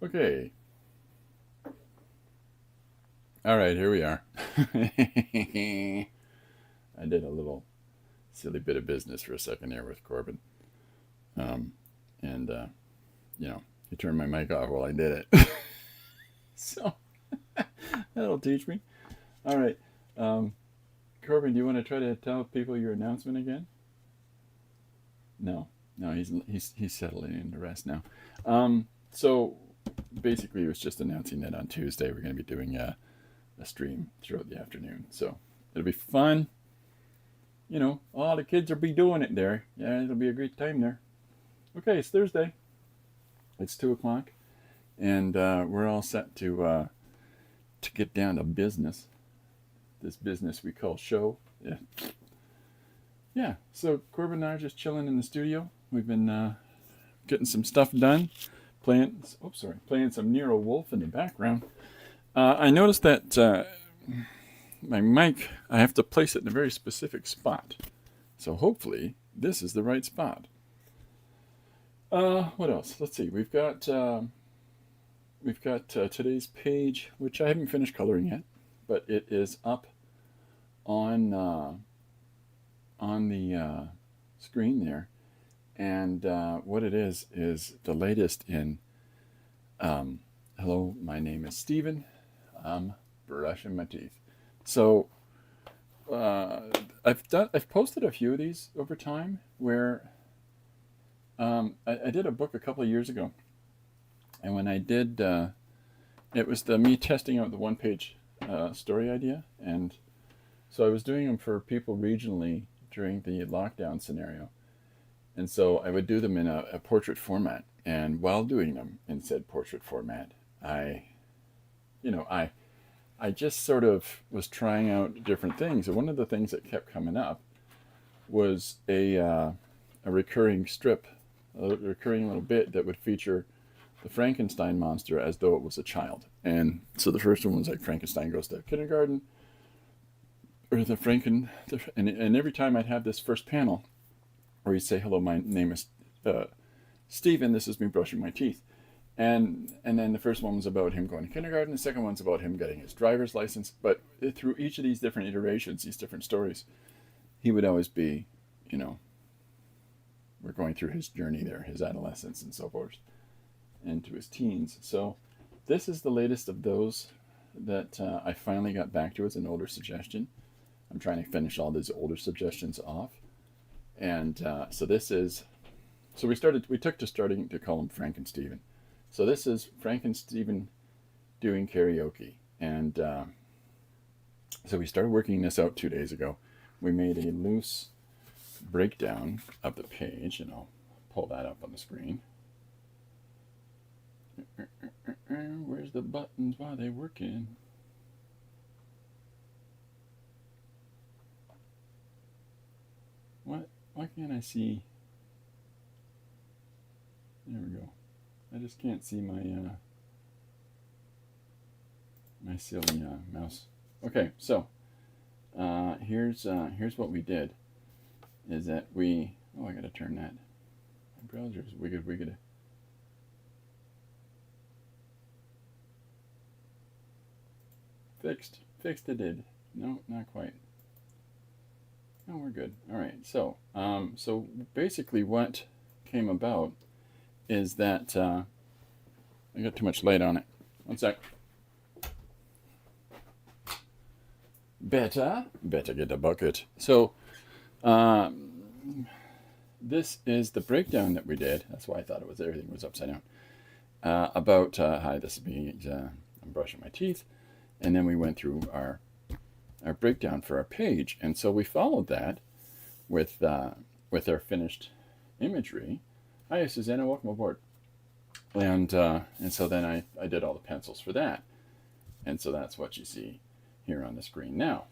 Okay. All right, here we are. I did a little silly bit of business for a second there with Corbin. Um, and, he turned my mic off while I did it. So that'll teach me. All right. Um, Corbin, do you want to try to tell people your announcement again? No. No, he's settling into rest now. So basically, it was just announcing that on Tuesday we're going to be doing a stream throughout the afternoon. So it'll be fun. All the kids will be doing it there. Yeah, it'll be a great time there. Okay, it's Thursday. It's 2 o'clock, and we're all set to get down to business. This business we call show. Yeah, yeah. So Corbin and I are just chilling in the studio. We've been getting some stuff done. Playing some Nero Wolf in the background. I noticed that my mic, I have to place it in a very specific spot. So hopefully this is the right spot. What else? Let's see. We've got today's page, which I haven't finished coloring yet, but it is up on the screen there. And what it is the latest in. Hello, my name is Steven. I'm brushing my teeth. So I've posted a few of these over time where I did a book a couple of years ago, and when I did, it was me testing out the one-page story idea, and so I was doing them for people regionally during the lockdown scenario, and so I would do them in a portrait format, and while doing them in said portrait format, you know, I I just sort of was trying out different things, and one of the things that kept coming up was a recurring strip, a recurring little bit that would feature the Frankenstein monster as though it was a child. And so the first one was like Frankenstein goes to kindergarten, or and every time I'd have this first panel where he'd say, "Hello, my name is uh, Stephen. This is me brushing my teeth." And then the first one was about him going to kindergarten. The second one's about him getting his driver's license. But through each of these different iterations, these different stories, he would always be, you know, we're going through his journey there, his adolescence and so forth, into his teens. So this is the latest of those that I finally got back to as an older suggestion. I'm trying to finish all these older suggestions off, and so we took to starting to call him Frank and Steven. So this is Frank and Steven doing karaoke, and so we started working this out 2 days ago. We made a loose breakdown of the page, and I'll pull that up on the screen. Where's the buttons? Why are they working? What? Why can't I see? There we go. I just can't see my silly mouse. Okay, so here's what we did. Is that I gotta turn that. My browser's wicked. Fixed it did. No, not quite. No, we're good. All right. So basically, what came about is that I got too much light on it. One sec. Better get a bucket. So, this is the breakdown that we did. That's why I thought everything was upside down. About hi, this is me. I'm brushing my teeth, and then we went through our breakdown for our page, and so we followed that with our finished imagery. Hi, Susanna, welcome aboard. And so then I did all the pencils for that, and so that's what you see here on the screen now.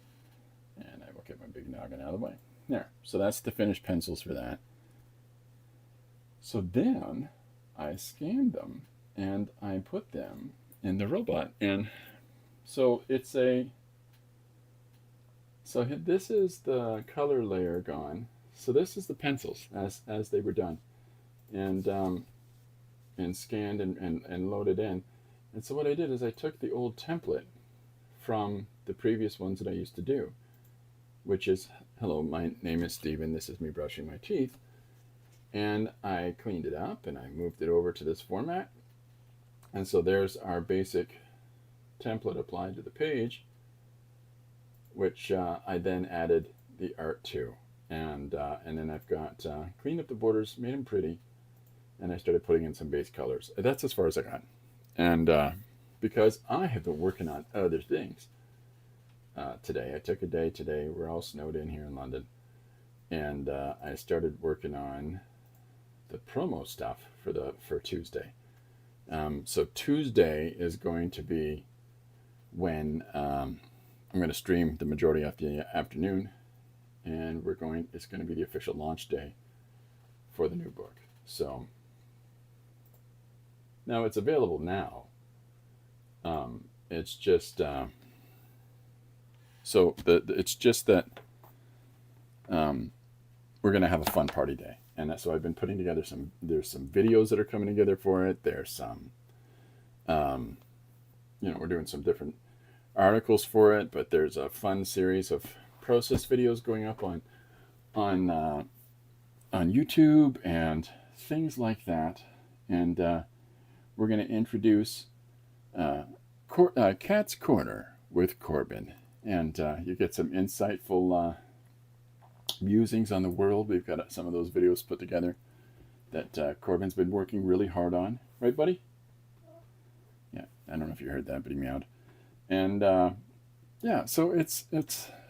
And I will get my big noggin out of the way. There. So that's the finished pencils for that. So then I scanned them and I put them in the robot, and so this is the color layer gone. So this is the pencils as they were done, and and scanned and loaded in. And so what I did is I took the old template from the previous ones that I used to do, which is, hello, my name is Steven, this is me brushing my teeth. And I cleaned it up and I moved it over to this format. And so there's our basic template applied to the page, which I then added the art to. And then I've got cleaned up the borders, made them pretty, and I started putting in some base colors. That's as far as I got. And because I have been working on other things today, I took a day today. We're all snowed in here in London. And I started working on the promo stuff for Tuesday. So Tuesday is going to be when I'm going to stream the majority of the afternoon, and it's going to be the official launch day for the new book. So now it's available now. It's just it's just that we're going to have a fun party day. And so I've been putting together there's some videos that are coming together for it. There's some, we're doing some different articles for it, but there's a fun series of process videos going up on YouTube and things like that. And we're going to introduce Cat's Corner with Corbin. And you get some insightful musings on the world. We've got some of those videos put together that Corbin's been working really hard on. Right, buddy? Yeah, I don't know if you heard that, but he meowed. And so it's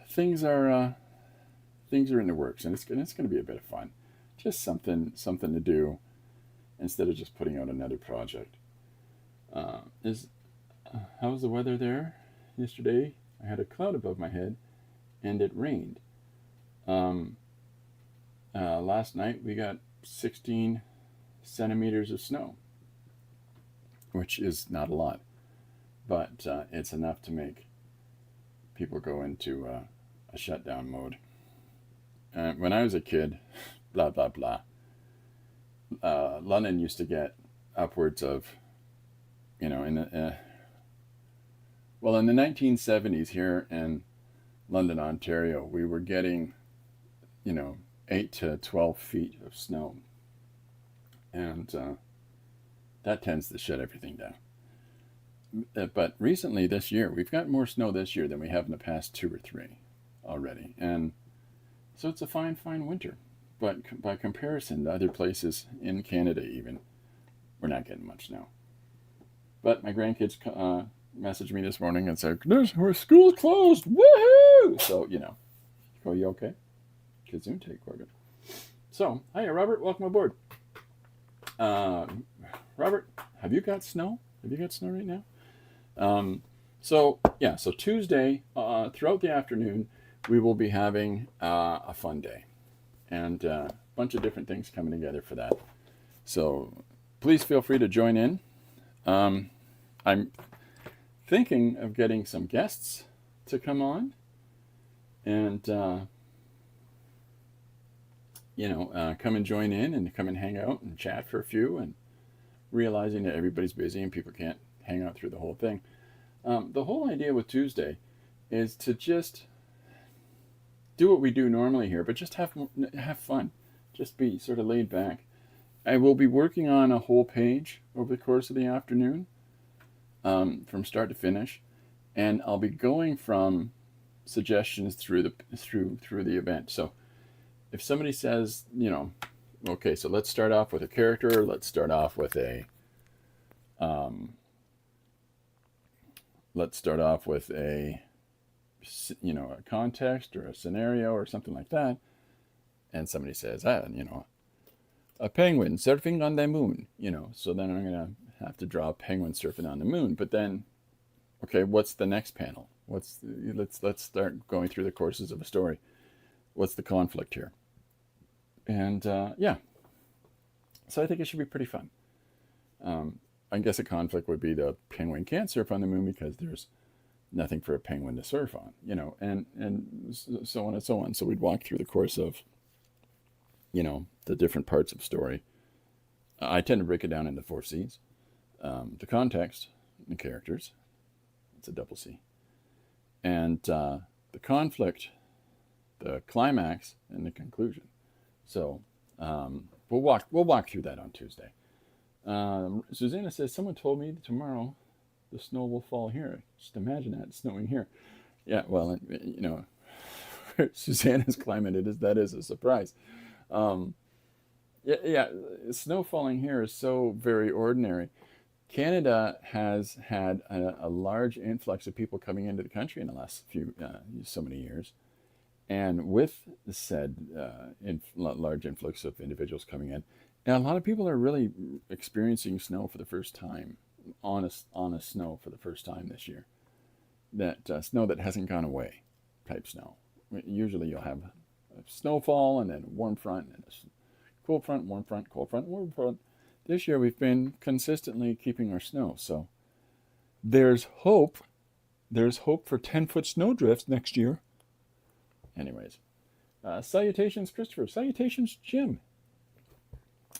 things are in the works, and it's going to be a bit of fun. Just something to do instead of just putting out another project. How was the weather there yesterday? I had a cloud above my head, and it rained. Last night we got 16 centimeters of snow, which is not a lot, but it's enough to make people go into a shutdown mode. When I was a kid, blah, blah, blah, London used to get upwards of, in the 1970s here in London, Ontario, we were getting 8 to 12 feet of snow. And that tends to shut everything down. But recently this year, we've got more snow this year than we have in the past 2 or 3 already. And so it's a fine winter. But by comparison to other places in Canada even, we're not getting much snow. But my grandkids messaged me this morning and said, "Our school's closed, woohoo!" So, are you okay? Gesundheit, Corbin. So, hiya, Robert. Welcome aboard. Robert, have you got snow? Have you got snow right now? So Tuesday, throughout the afternoon, we will be having a fun day. And a bunch of different things coming together for that. So, please feel free to join in. I'm thinking of getting some guests to come on and come and join in and come and hang out and chat for a few, and realizing that everybody's busy and people can't hang out through the whole thing. The whole idea with Tuesday is to just do what we do normally here, but just have fun, just be sort of laid back. I will be working on a whole page over the course of the afternoon, from start to finish, and I'll be going from suggestions through the event. So if somebody says, okay, so let's start off with a character, let's start off with a context or a scenario or something like that, and somebody says, a penguin surfing on the moon, so then I'm gonna have to draw a penguin surfing on the moon. But then, okay, what's the next panel? Let's start going through the courses of a story. What's the conflict here? And so I think it should be pretty fun. I guess a conflict would be the penguin can't surf on the moon because there's nothing for a penguin to surf on, and so on and so on. So we'd walk through the course of, the different parts of story I tend to break it down into 4 C's. The context, the characters, it's a double C. And the conflict, the climax, and the conclusion. So we'll walk through that on Tuesday. Susanna says, someone told me that tomorrow the snow will fall here. Just imagine that, snowing here. Yeah, well, Susanna's climate, that is a surprise. Yeah, snow falling here is so very ordinary. Canada has had a large influx of people coming into the country in the last so many years. And with the said large influx of individuals coming in, and a lot of people are really experiencing snow for the first time, honest snow for the first time this year. That snow that hasn't gone away type snow. Usually you'll have a snowfall and then a warm front and a cool front, warm front, cold front, warm front. This year we've been consistently keeping our snow. So there's hope. There's hope for 10-foot snowdrifts next year. Anyways, salutations, Christopher. Salutations, Jim.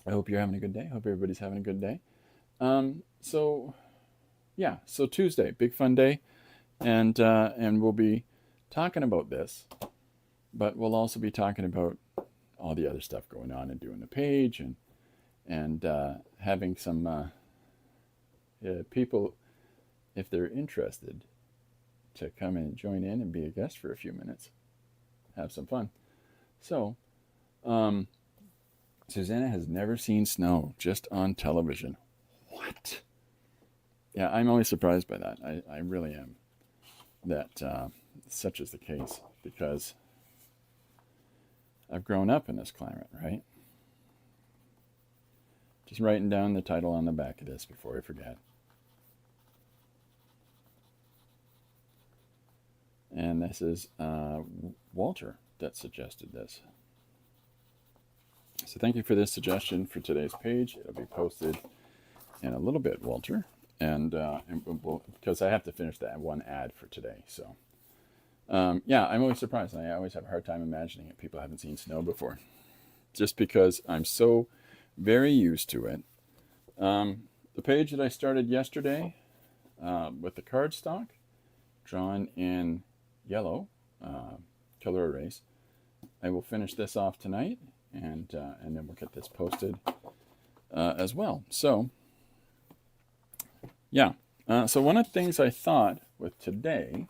I hope you're having a good day. Hope everybody's having a good day. So Tuesday, big fun day, and we'll be talking about this, but we'll also be talking about all the other stuff going on and doing the page and having some people, if they're interested, to come and join in and be a guest for a few minutes. Have some fun. So, Susanna has never seen snow, just on television. What? Yeah, I'm always surprised by that. I really am. That such is the case, because I've grown up in this climate, right? Just writing down the title on the back of this before I forget. And this is Walter that suggested this. So thank you for this suggestion for today's page. It'll be posted in a little bit, Walter. And because I have to finish that one ad for today. So, yeah, I'm always surprised. I always have a hard time imagining it. People haven't seen snow before. Just because I'm so very used to it. The page that I started yesterday with the cardstock, drawn in yellow, color erase. I will finish this off tonight, and then we'll get this posted as well. So, yeah. So one of the things I thought with today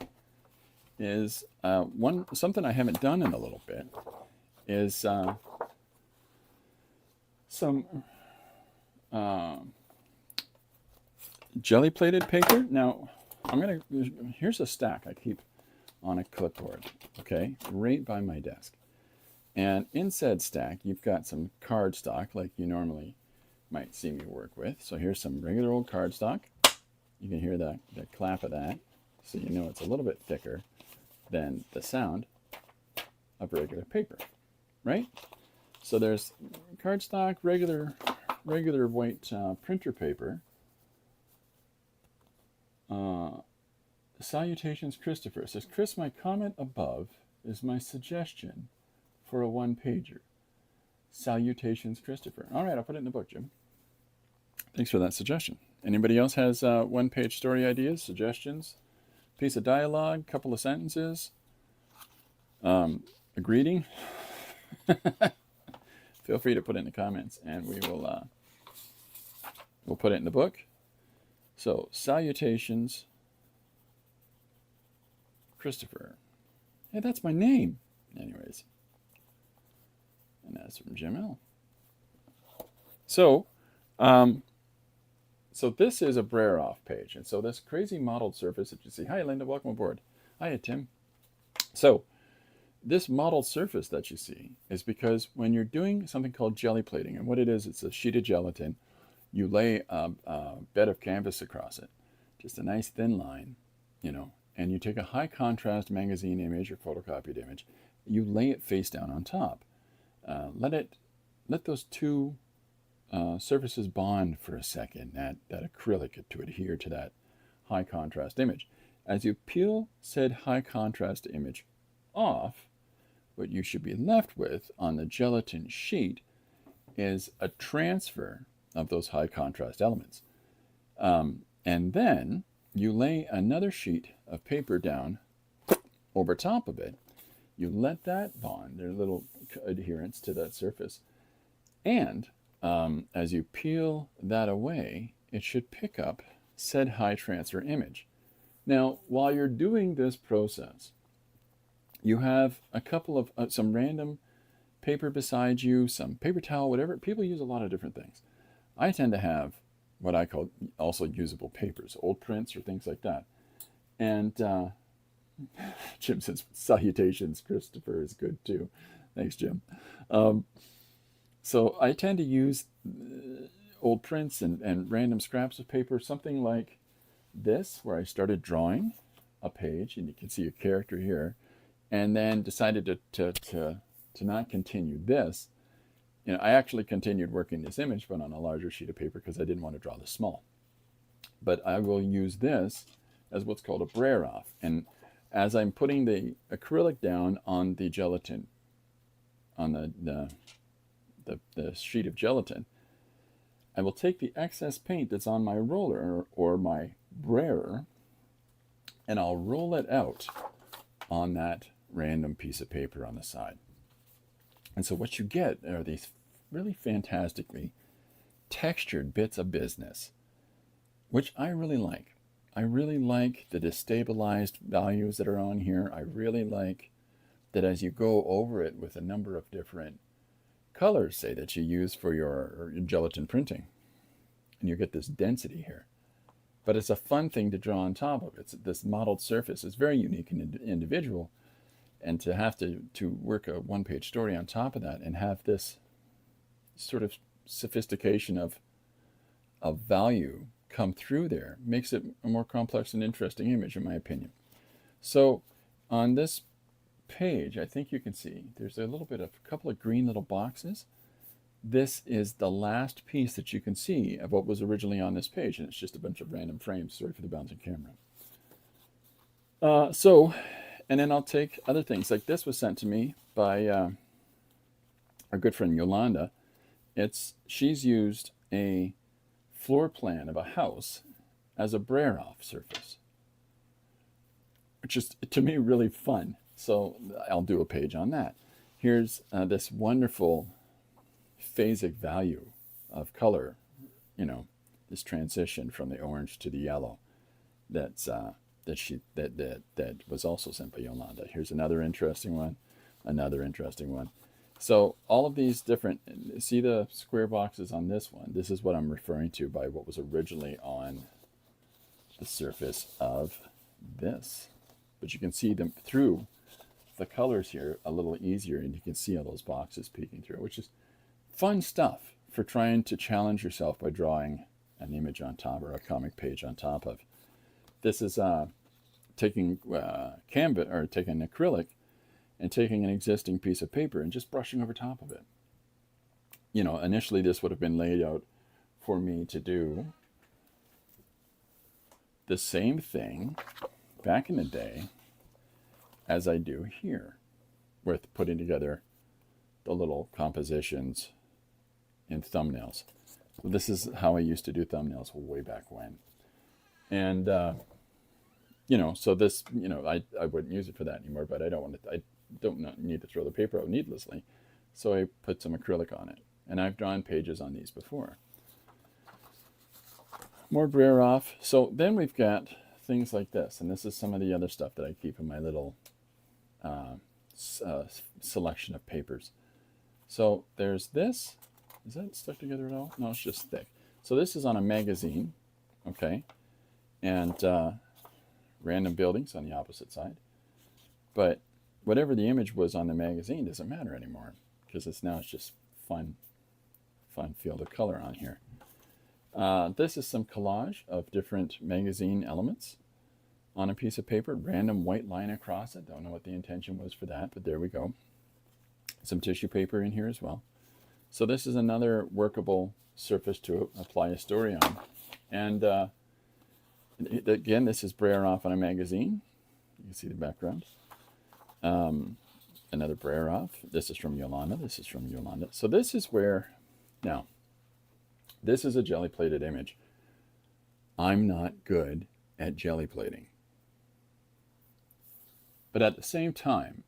is something I haven't done in a little bit is some jelly plated paper. Now here's a stack I keep on a clipboard, okay, right by my desk. And in said stack, you've got some cardstock like you normally might see me work with. So here's some regular old cardstock. You can hear the clap of that, so you know it's a little bit thicker than the sound of regular paper, right? So there's cardstock, regular white printer paper. Salutations, Christopher. It says, Chris, my comment above is my suggestion for a one-pager. Salutations, Christopher. All right, I'll put it in the book, Jim. Thanks for that suggestion. Anybody else has one-page story ideas, suggestions, piece of dialogue, couple of sentences, a greeting? Feel free to put it in the comments, and we'll put it in the book. So, salutations, Christopher. Hey, that's my name. Anyways. And that's from Jim L. So this is a Brer-Off page. And so this crazy modeled surface that you see. Hi, Linda. Welcome aboard. Hi, Tim. So this modeled surface that you see is because when you're doing something called jelly plating, and what it is, it's a sheet of gelatin. You lay a bed of canvas across it. Just a nice thin line, and you take a high contrast magazine image or photocopied image. You lay it face down on top. Let those two surfaces bond for a second, that acrylic, to adhere to that high contrast image. As you peel said high contrast image off, what you should be left with on the gelatin sheet is a transfer of those high contrast elements. And then you lay another sheet of paper down over top of it. You let that bond, there's little adherence to that surface. And as you peel that away, it should pick up said high transfer image. Now, while you're doing this process, you have a couple of some random paper beside you, some paper towel, whatever. People use a lot of different things. I tend to have what I call also usable papers, old prints or things like that. And Jim says, salutations, Christopher is good too. Thanks, Jim. So I tend to use old prints and random scraps of paper, something like this, where I started drawing a page, and you can see a character here, and then decided to not continue this. I actually continued working this image, but on a larger sheet of paper because I didn't want to draw this small. But I will use this as what's called a brayer off. And as I'm putting the acrylic down on the gelatin, on the sheet of gelatin, I will take the excess paint that's on my roller or my brayer, and I'll roll it out on that random piece of paper on the side. And so what you get are these really fantastically textured bits of business, which I really like. I really like the destabilized values that are on here. I really like that as you go over it with a number of different colors, say, that you use for your gelatin printing, and you get this density here. But it's a fun thing to draw on top of. It's this modeled surface is very unique and individual, and to have to work a one-page story on top of that and have this sort of sophistication of value come through there makes it a more complex and interesting image, in my opinion. So on this page, I think you can see there's a couple of green little boxes. This is the last piece that you can see of what was originally on this page, and it's just a bunch of random frames. Sorry for the bouncing camera. And then I'll take other things. Like this was sent to me by our good friend Yolanda. She's used a floor plan of a house as a brayer off surface, which is, to me, really fun. So I'll do a page on that. Here's this wonderful phasic value of color, this transition from the orange to the yellow that was also sent by Yolanda. Here's another interesting one. So all of these different, see the square boxes on this one? This is what I'm referring to by what was originally on the surface of this. But you can see them through the colors here a little easier, and you can see all those boxes peeking through, which is fun stuff for trying to challenge yourself by drawing an image on top or a comic page on top of. This is taking canvas or taking acrylic and taking an existing piece of paper and just brushing over top of it. Initially this would have been laid out for me to do the same thing back in the day as I do here with putting together the little compositions in thumbnails. So this is how I used to do thumbnails way back when. And so this, I wouldn't use it for that anymore, but I don't need to throw the paper out needlessly. So I put some acrylic on it, and I've drawn pages on these before. More brayer off. So then we've got things like this, and this is some of the other stuff that I keep in my little selection of papers. So there's this. Is that stuck together at all? No, it's just thick. So this is on a magazine, okay, and random buildings on the opposite side. But whatever the image was on the magazine doesn't matter anymore, because it's just fun field of color on here. This is some collage of different magazine elements on a piece of paper, random white line across it. Don't know what the intention was for that, but there we go. Some tissue paper in here as well. So this is another workable surface to apply a story on. And again, this is brayer off on a magazine. You can see the background. Another brayer off. This is from Yolanda. So this is where, now, This is a jelly plated image. I'm not good at jelly plating. But at the same time,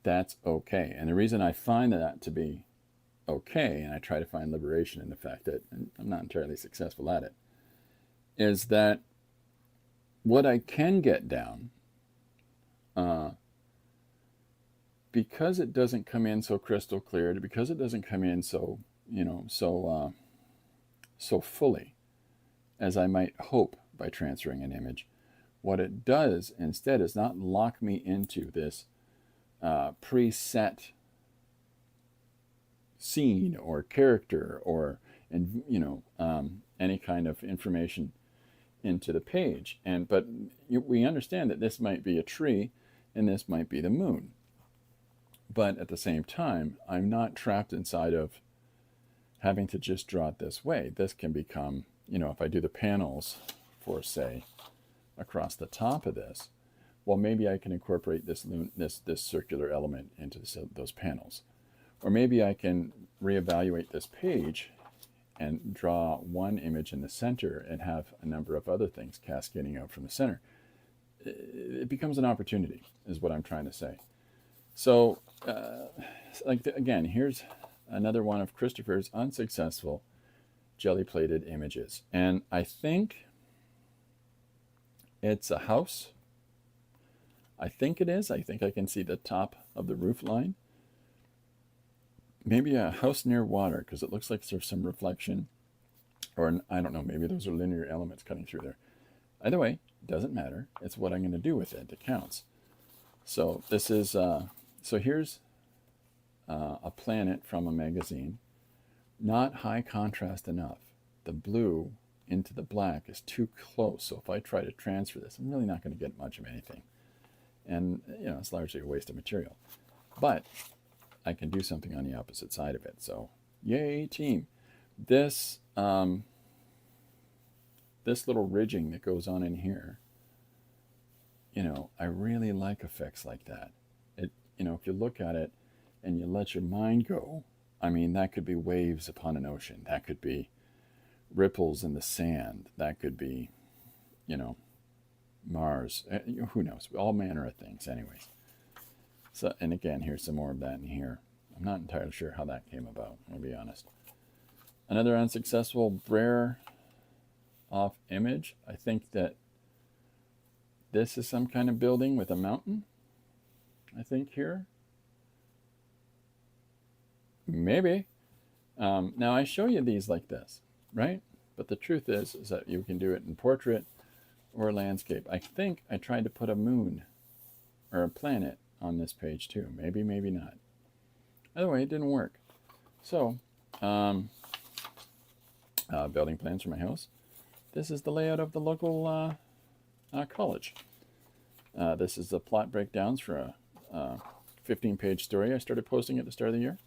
that's okay. And the reason I find that to be okay, and I try to find liberation in the fact that I'm not entirely successful at it, is that what I can get down, because it doesn't come in so crystal clear, because it doesn't come in so, so fully as I might hope by transferring an image, what it does instead is not lock me into this preset scene or character or any kind of information into the page. But we understand that this might be a tree and this might be the moon. But at the same time, I'm not trapped inside of having to just draw it this way. This can become, if I do the panels for, say, across the top of this, well, maybe I can incorporate this circular element into those panels. Or maybe I can reevaluate this page and draw one image in the center and have a number of other things cascading out from the center. It becomes an opportunity, is what I'm trying to say. So, again, here's another one of Christopher's unsuccessful jelly-plated images. And I think it's a house. I think it is. I think I can see the top of the roof line. Maybe a house near water, because it looks like there's some reflection. Or, I don't know, maybe those are linear elements cutting through there. Either way, it doesn't matter. It's what I'm going to do with it that counts. So this is, so here's a planet from a magazine. Not high contrast enough. The blue into the black is too close. So if I try to transfer this, I'm really not going to get much of anything. And, it's largely a waste of material. But I can do something on the opposite side of it. So, yay, team. This this little ridging that goes on in here, I really like effects like that. If you look at it and you let your mind go, I mean, that could be waves upon an ocean. That could be ripples in the sand. That could be, Mars. Who knows? All manner of things, anyways. So, and again, here's some more of that in here. I'm not entirely sure how that came about, I'll be honest. Another unsuccessful Brer off image. I think that this is some kind of building with a mountain, I think here. Maybe. Now I show you these like this, right? But the truth is that you can do it in portrait or landscape. I think I tried to put a moon or a planet on this page too. Maybe, maybe not. Either way, it didn't work. So, building plans for my house. This is the layout of the local college. This is the plot breakdowns for a 15-page story I started posting at the start of the year.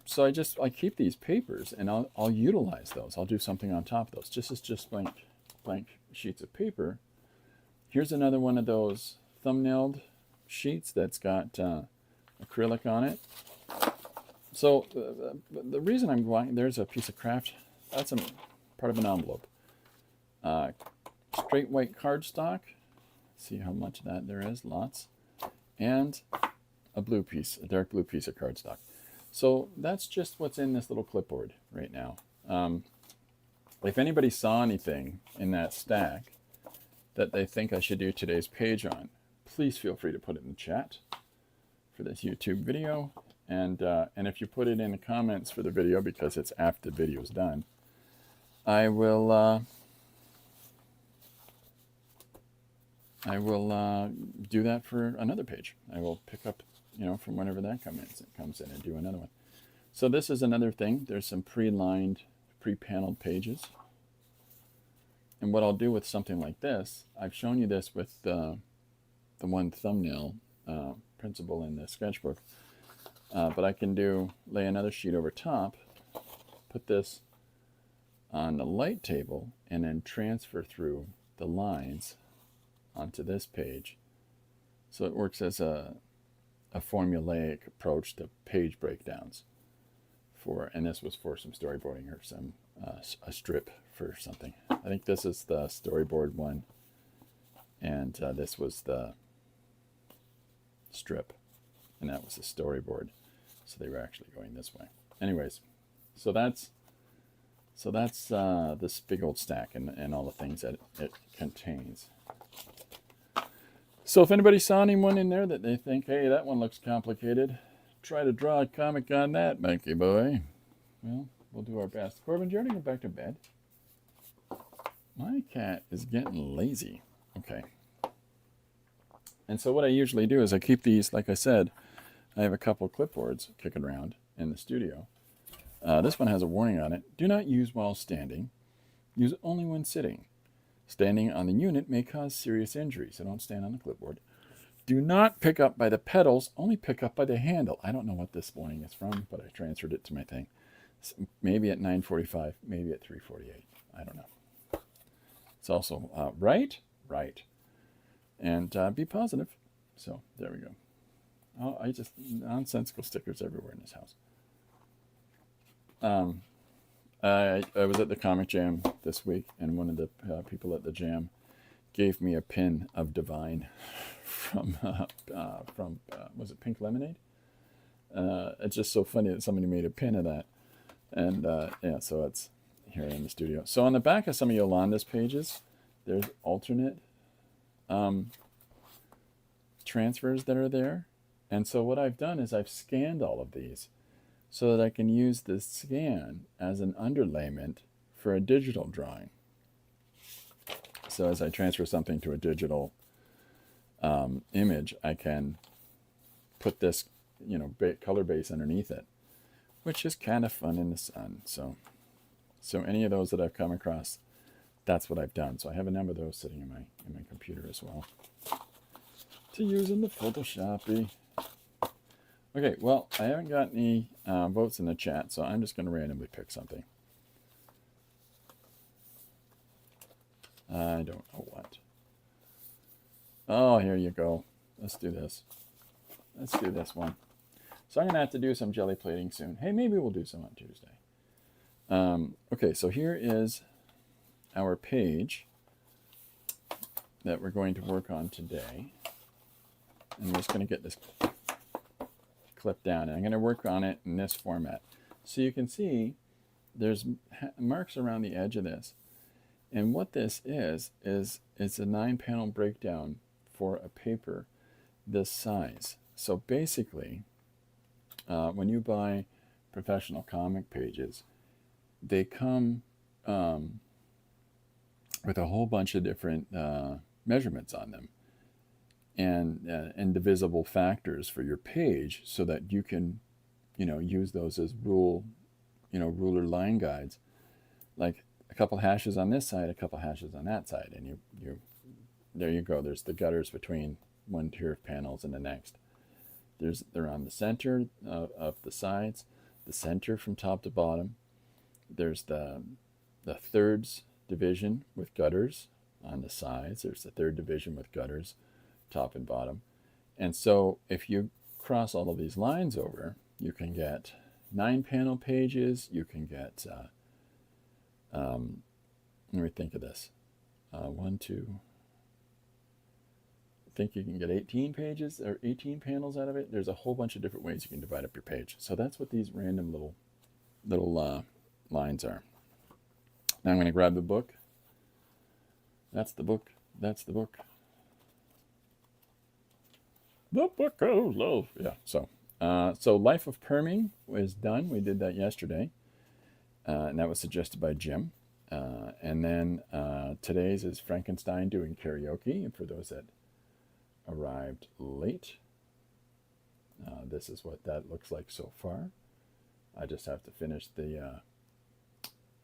So I keep these papers and I'll utilize those. I'll do something on top of those. Just blank sheets of paper. Here's another one of those thumbnailed sheets that's got acrylic on it. So the reason I'm going, there's a piece of craft. That's part of an envelope. Straight white cardstock. See how much of that there is. Lots. And a dark blue piece of cardstock. So that's just what's in this little clipboard right now. If anybody saw anything in that stack that they think I should do today's page on, please feel free to put it in the chat for this YouTube video. And if you put it in the comments for the video, because it's after the video is done, I will do that for another page. I will pick up, from whenever that comes in and do another one. So this is another thing. There's some pre-lined, pre-paneled pages. And what I'll do with something like this, I've shown you this with the one thumbnail principle in the sketchbook. But I can lay another sheet over top, put this on the light table, and then transfer through the lines onto this page. So it works as a formulaic approach to page breakdowns for, and this was for some storyboarding or some a strip for something. I think this is the storyboard one, and this was the strip, and that was the storyboard. So they were actually going this way. Anyways, so that's this big old stack and all the things that it contains. So if anybody saw anyone in there that they think, hey, that one looks complicated, try to draw a comic on that, monkey boy. Well, we'll do our best. Corbin, do you already go back to bed? My cat is getting lazy. Okay. And so what I usually do is I keep these, like I said, I have a couple clipboards kicking around in the studio. This one has a warning on it. Do not use while standing. Use only when sitting. Standing on the unit may cause serious injury, so don't stand on the clipboard. Do not pick up by the pedals, only pick up by the handle. I don't know what this warning is from, but I transferred it to my thing. Maybe at 9:45, maybe at 3:48. I don't know. It's also right, and be positive. So there we go. Oh, I just nonsensical stickers everywhere in this house. I was at the Comic Jam this week, and one of the people at the jam gave me a pin of Divine from was it Pink Lemonade? It's just so funny that somebody made a pin of that, and yeah, so it's here in the studio. So on the back of some of Yolanda's pages, there's alternate transfers that are there, and so what I've done is I've scanned all of these so that I can use this scan as an underlayment for a digital drawing. So as I transfer something to a digital image, I can put this, color base underneath it, which is kind of fun in the sun. So any of those that I've come across, that's what I've done. So I have a number of those sitting in my computer as well to use in the Photoshoppy. Okay, well, I haven't got any votes in the chat, so I'm just going to randomly pick something. I don't know what. Oh, here you go. Let's do this. Let's do this one. So I'm going to have to do some jelly plating soon. Hey, maybe we'll do some on Tuesday. Okay, so here is our page that we're going to work on today. I'm just going to get this clip down, and I'm going to work on it in this format. So you can see there's marks around the edge of this. And what this is it's a 9-panel breakdown for a paper this size. So basically, when you buy professional comic pages, they come with a whole bunch of different measurements on them and divisible factors for your page, so that you can, use those as ruler line guides, like a couple hashes on this side, a couple hashes on that side, and you there you go. There's the gutters between one tier of panels and the next. They're on the center of the sides, the center from top to bottom. There's the thirds division with gutters on the sides. There's the third division with gutters, top and bottom. And so if you cross all of these lines over, you can get 9-panel pages. You can get, let me think of this. I think you can get 18 pages or 18 panels out of it. There's a whole bunch of different ways you can divide up your page. So that's what these random little lines are. Now I'm going to grab the book. That's the book. That's the book. The book of love. Yeah. So Life of Perming was done. We did that yesterday, and that was suggested by Jim. And then today's is Frankenstein doing karaoke. And for those that arrived late, this is what that looks like so far. I just have to finish the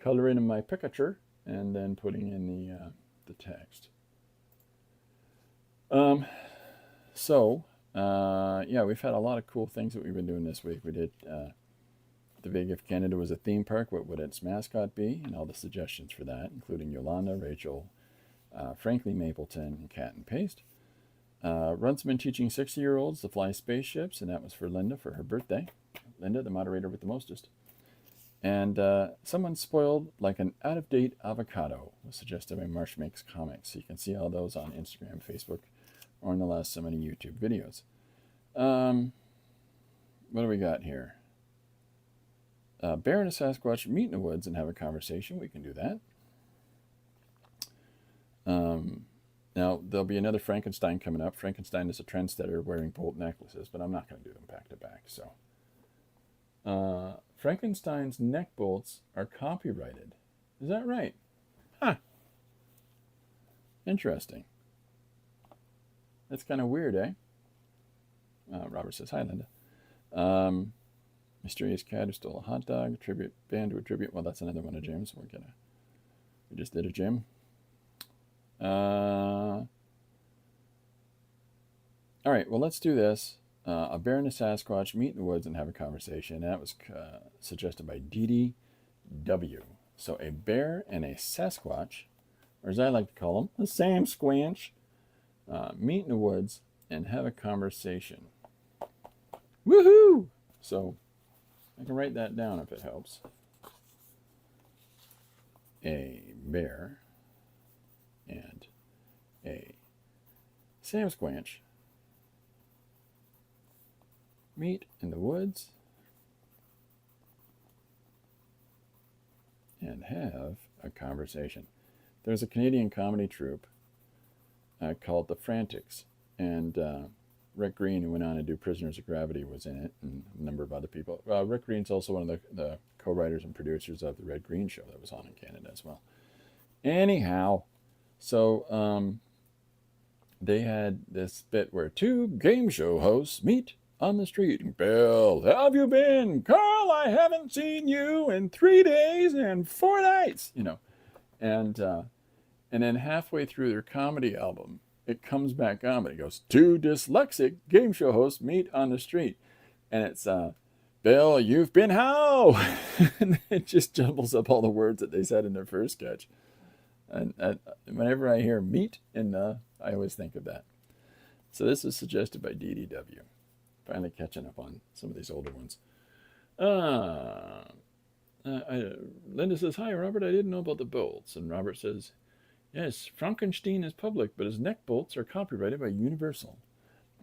coloring in my picture and then putting in the text. Yeah, we've had a lot of cool things that we've been doing this week. We did the big If Canada Was a Theme Park, what would its mascot be? And all the suggestions for that, including Yolanda, Rachel, Frankly Mapleton, and Cat and Paste. Runciman teaching 60-year-olds to fly spaceships, and that was for Linda for her birthday. Linda, the moderator with the mostest. And someone spoiled like an out-of-date avocado was suggested by Marsh Makes Comics. So you can see all those on Instagram, Facebook, or in the last so many YouTube videos. What do we got here? Bear and a Sasquatch meet in the woods and have a conversation. We can do that. Now, there'll be another Frankenstein coming up. Frankenstein is a trendsetter wearing bolt necklaces, but I'm not going to do them back to back. So, Frankenstein's neck bolts are copyrighted. Is that right? Huh. Interesting. That's kind of weird, eh? Robert says, hi, Linda. Mysterious cat who stole a hot dog. Tribute band to a tribute. Well, that's another one of Jim's. We just did a Jim. All right, well, let's do this. A bear and a Sasquatch meet in the woods and have a conversation. That was suggested by Dee W. So a bear and a Sasquatch, or as I like to call them, a Sam Squanch, meet in the woods and have a conversation. Woohoo! So I can write that down if it helps. A bear and a Sam Squanch meet in the woods and have a conversation. There's a Canadian comedy troupe called The Frantics, and Rick Green, who went on to do Prisoners of Gravity, was in it, and a number of other people. Rick Green's also one of the co-writers and producers of the Red Green Show that was on in Canada as well. Anyhow, so they had this bit where two game show hosts meet on the street. Bill, how have you been? Carl, I haven't seen you in 3 days and 4 nights. You know, and then halfway through their comedy album, it comes back on, but it goes, two dyslexic game show hosts meet on the street. And it's, Bill, you've been how? And it just jumbles up all the words that they said in their first sketch. And whenever I hear meet, I always think of that. So this was suggested by DDW. Finally catching up on some of these older ones. Linda says, hi, Robert, I didn't know about the bolts. And Robert says, yes, Frankenstein is public, but his neck bolts are copyrighted by Universal.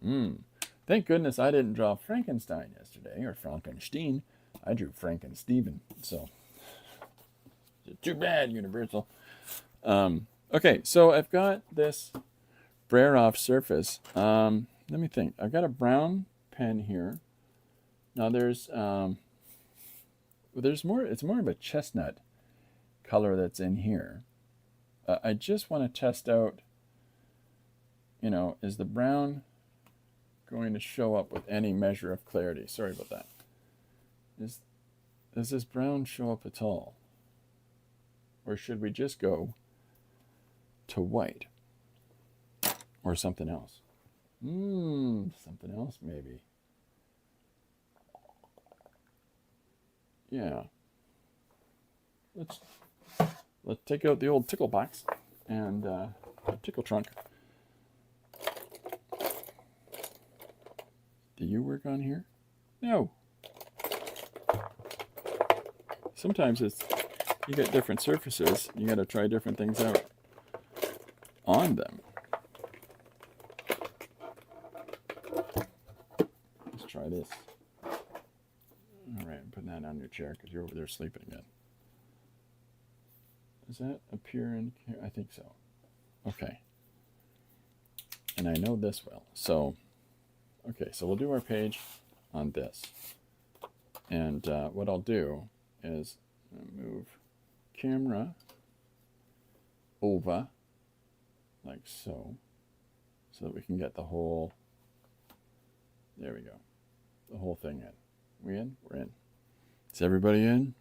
Thank goodness I didn't draw Frankenstein yesterday, or Frankenstein. I drew Frankensteven. So, too bad, Universal. Okay, so I've got this Brayer off surface. Let me think. I've got a brown pen here. Now there's more. It's more of a chestnut color that's in here. I just want to test out, is the brown going to show up with any measure of clarity? Sorry about that. Does this brown show up at all? Or should we just go to white? Or something else? Something else maybe. Yeah. Let's take out the old tickle box and tickle trunk. Do you work on here? No. Sometimes you get different surfaces. You got to try different things out on them. Let's try this. All right, I'm putting that on your chair because you're over there sleeping again. Does that appear in here? I think so. Okay. And I know this well. So, okay, so we'll do our page on this. And what I'll do is move camera over like so that we can get the whole, there we go, the whole thing in. We in? We're in. Is everybody in?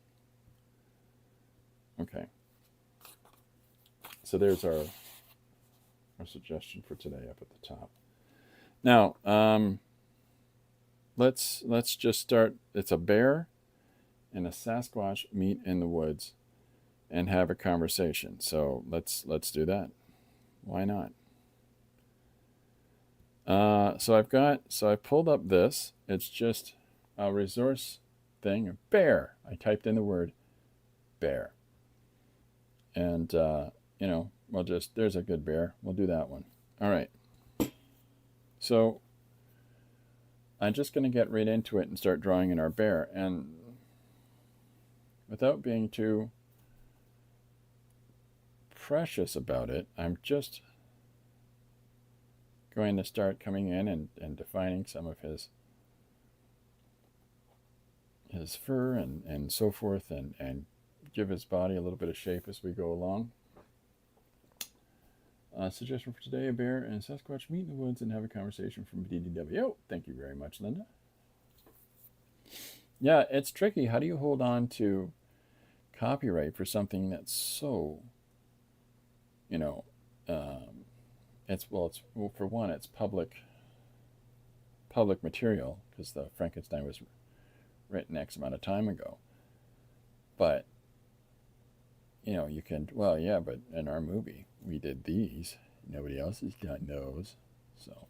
Okay. So there's our suggestion for today up at the top. Now, let's just start. It's a bear and a Sasquatch meet in the woods and have a conversation. So let's do that. Why not? So I pulled up this. It's just a resource thing, bear. I typed in the word bear. And, we'll just, there's a good bear. We'll do that one. All right. So I'm just going to get right into it and start drawing in our bear. And without being too precious about it, I'm just going to start coming in and defining some of his fur and so forth, and give his body a little bit of shape as we go along. Suggestion for today: a bear and Sasquatch meet in the woods and have a conversation from DDW. Oh, thank you very much, Linda. Yeah, it's tricky. How do you hold on to copyright for something that's so, it's for one, it's public material, because the Frankenstein was written X amount of time ago. But you can, well, yeah, but in our movie we did these. Nobody else has done those. So,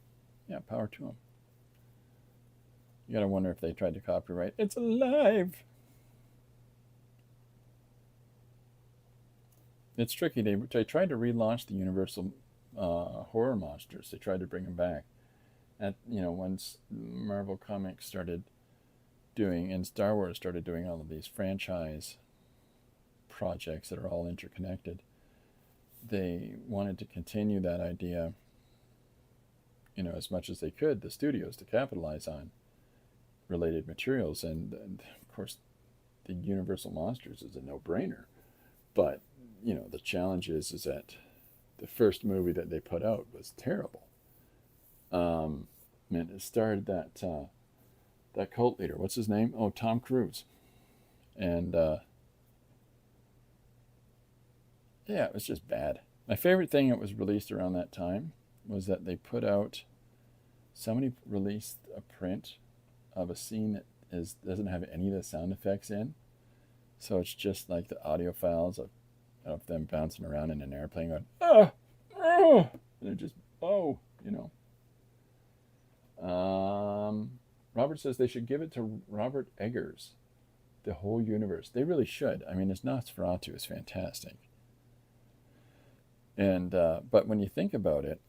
yeah, power to them. You gotta wonder if they tried to copyright. It's alive. It's tricky. They tried to relaunch the Universal horror monsters. They tried to bring them back. Once Marvel Comics started doing, and Star Wars started doing all of these franchise projects that are all interconnected, they wanted to continue that idea, as much as they could, the studios, to capitalize on related materials. And of course, the Universal Monsters is a no-brainer. But, the challenge is that the first movie that they put out was terrible. It starred that cult leader. What's his name? Oh, Tom Cruise. And yeah, it was just bad. My favorite thing that was released around that time was that they put out, somebody released a print of a scene that doesn't have any of the sound effects in. So it's just like the audio files of them bouncing around in an airplane going, oh, oh, and it just, oh, Robert says they should give it to Robert Eggers, the whole universe. They really should. I mean, his Nosferatu is fantastic. And but when you think about it,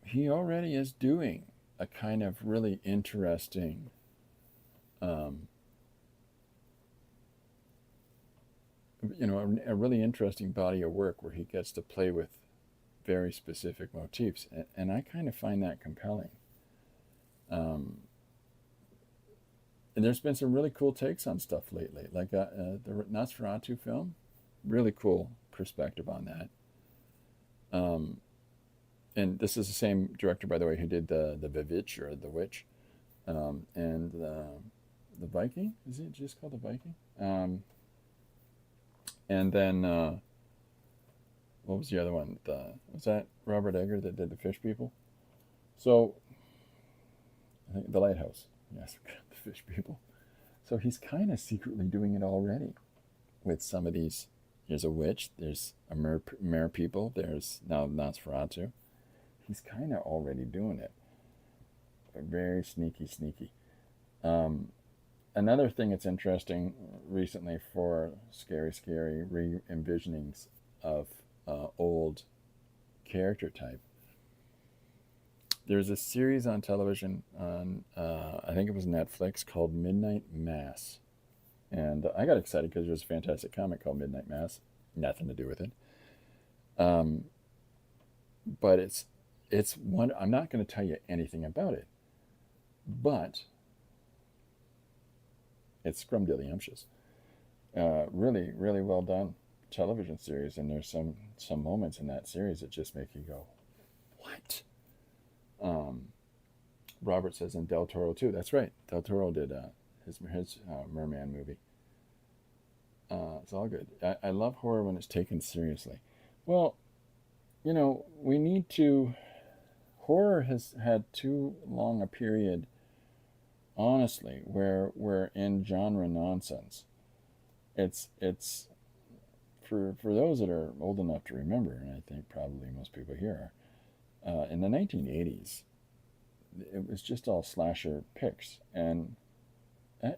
he already is doing a kind of really interesting a really interesting body of work where he gets to play with very specific motifs, and I kind of find that compelling. And there's been some really cool takes on stuff lately, like the Nosferatu film. Really cool perspective on that. And this is the same director, by the way, who did the Vivitch, or the Witch, and the Viking. Is it just called the Viking? And then what was the other one? Was that Robert Egger that did the Fish People? So I think the Lighthouse. Yes, the Fish People. So he's kind of secretly doing it already with some of these. There's a witch. There's a mare people. There's now Nosferatu. He's kind of already doing it. Very sneaky. Another thing that's interesting recently for scary re-envisionings of old character type. There's a series on television on, I think it was Netflix, called Midnight Mass. And I got excited because there's a fantastic comic called Midnight Mass. Nothing to do with it. But it's one, I'm not going to tell you anything about it. But it's scrumdiddlyumptious. Really, really well done television series. And there's some moments in that series that just make you go, what? Robert says, and Del Toro too. That's right. Del Toro did his Merman movie. It's all good. I love horror when it's taken seriously. Well, we need to. Horror has had too long a period, honestly, where we're in genre nonsense. It's for those that are old enough to remember, and I think probably most people here are, in the 1980s, it was just all slasher picks, and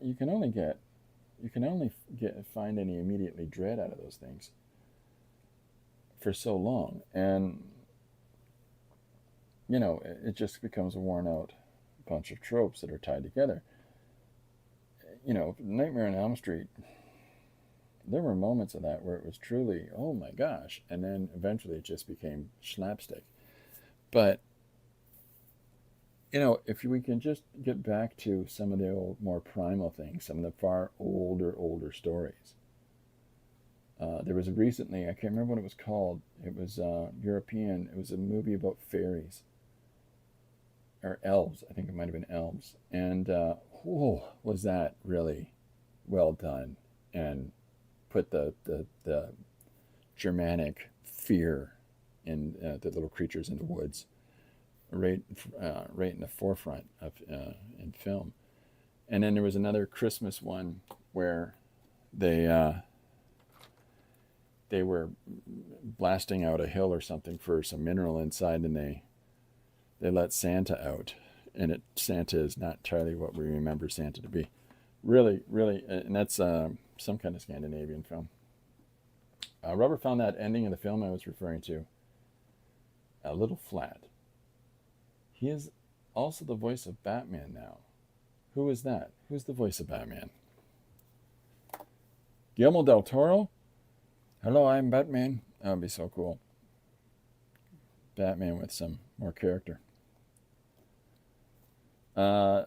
you can only find any immediately dread out of those things for so long, and it just becomes a worn out bunch of tropes that are tied together. Nightmare on Elm Street, there were moments of that where it was truly, oh my gosh, and then eventually it just became slapstick. But if we can just get back to some of the old, more primal things, some of the far older stories. There was recently, I can't remember what it was called. It was European. It was a movie about fairies or elves. I think it might have been elves. And was that really well done and put the Germanic fear in the little creatures in the woods right in the forefront of in film. And then there was another Christmas one where they were blasting out a hill or something for some mineral inside, and they let Santa out, and Santa is not entirely what we remember Santa to be. Really, really, and that's some kind of Scandinavian film. Robert found that ending of the film I was referring to a little flat. He is also the voice of Batman now. Who is that? Who's the voice of Batman? Guillermo del Toro? Hello, I'm Batman. That would be so cool. Batman with some more character. A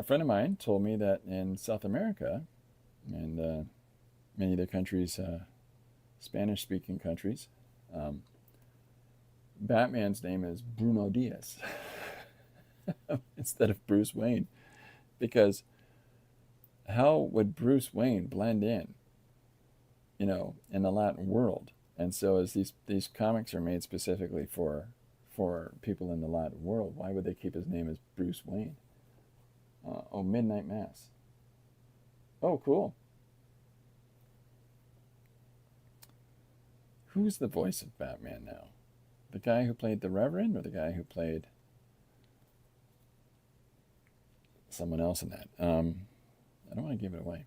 friend of mine told me that in South America and many of the countries, Spanish-speaking countries, Batman's name is Bruno Diaz instead of Bruce Wayne, because how would Bruce Wayne blend in, in the Latin world? And so, as these comics are made specifically for people in the Latin world, why would they keep his name as Bruce Wayne? Midnight Mass. Oh, cool. Who's the voice of Batman now? The guy who played the Reverend, or the guy who played someone else in that? I don't want to give it away.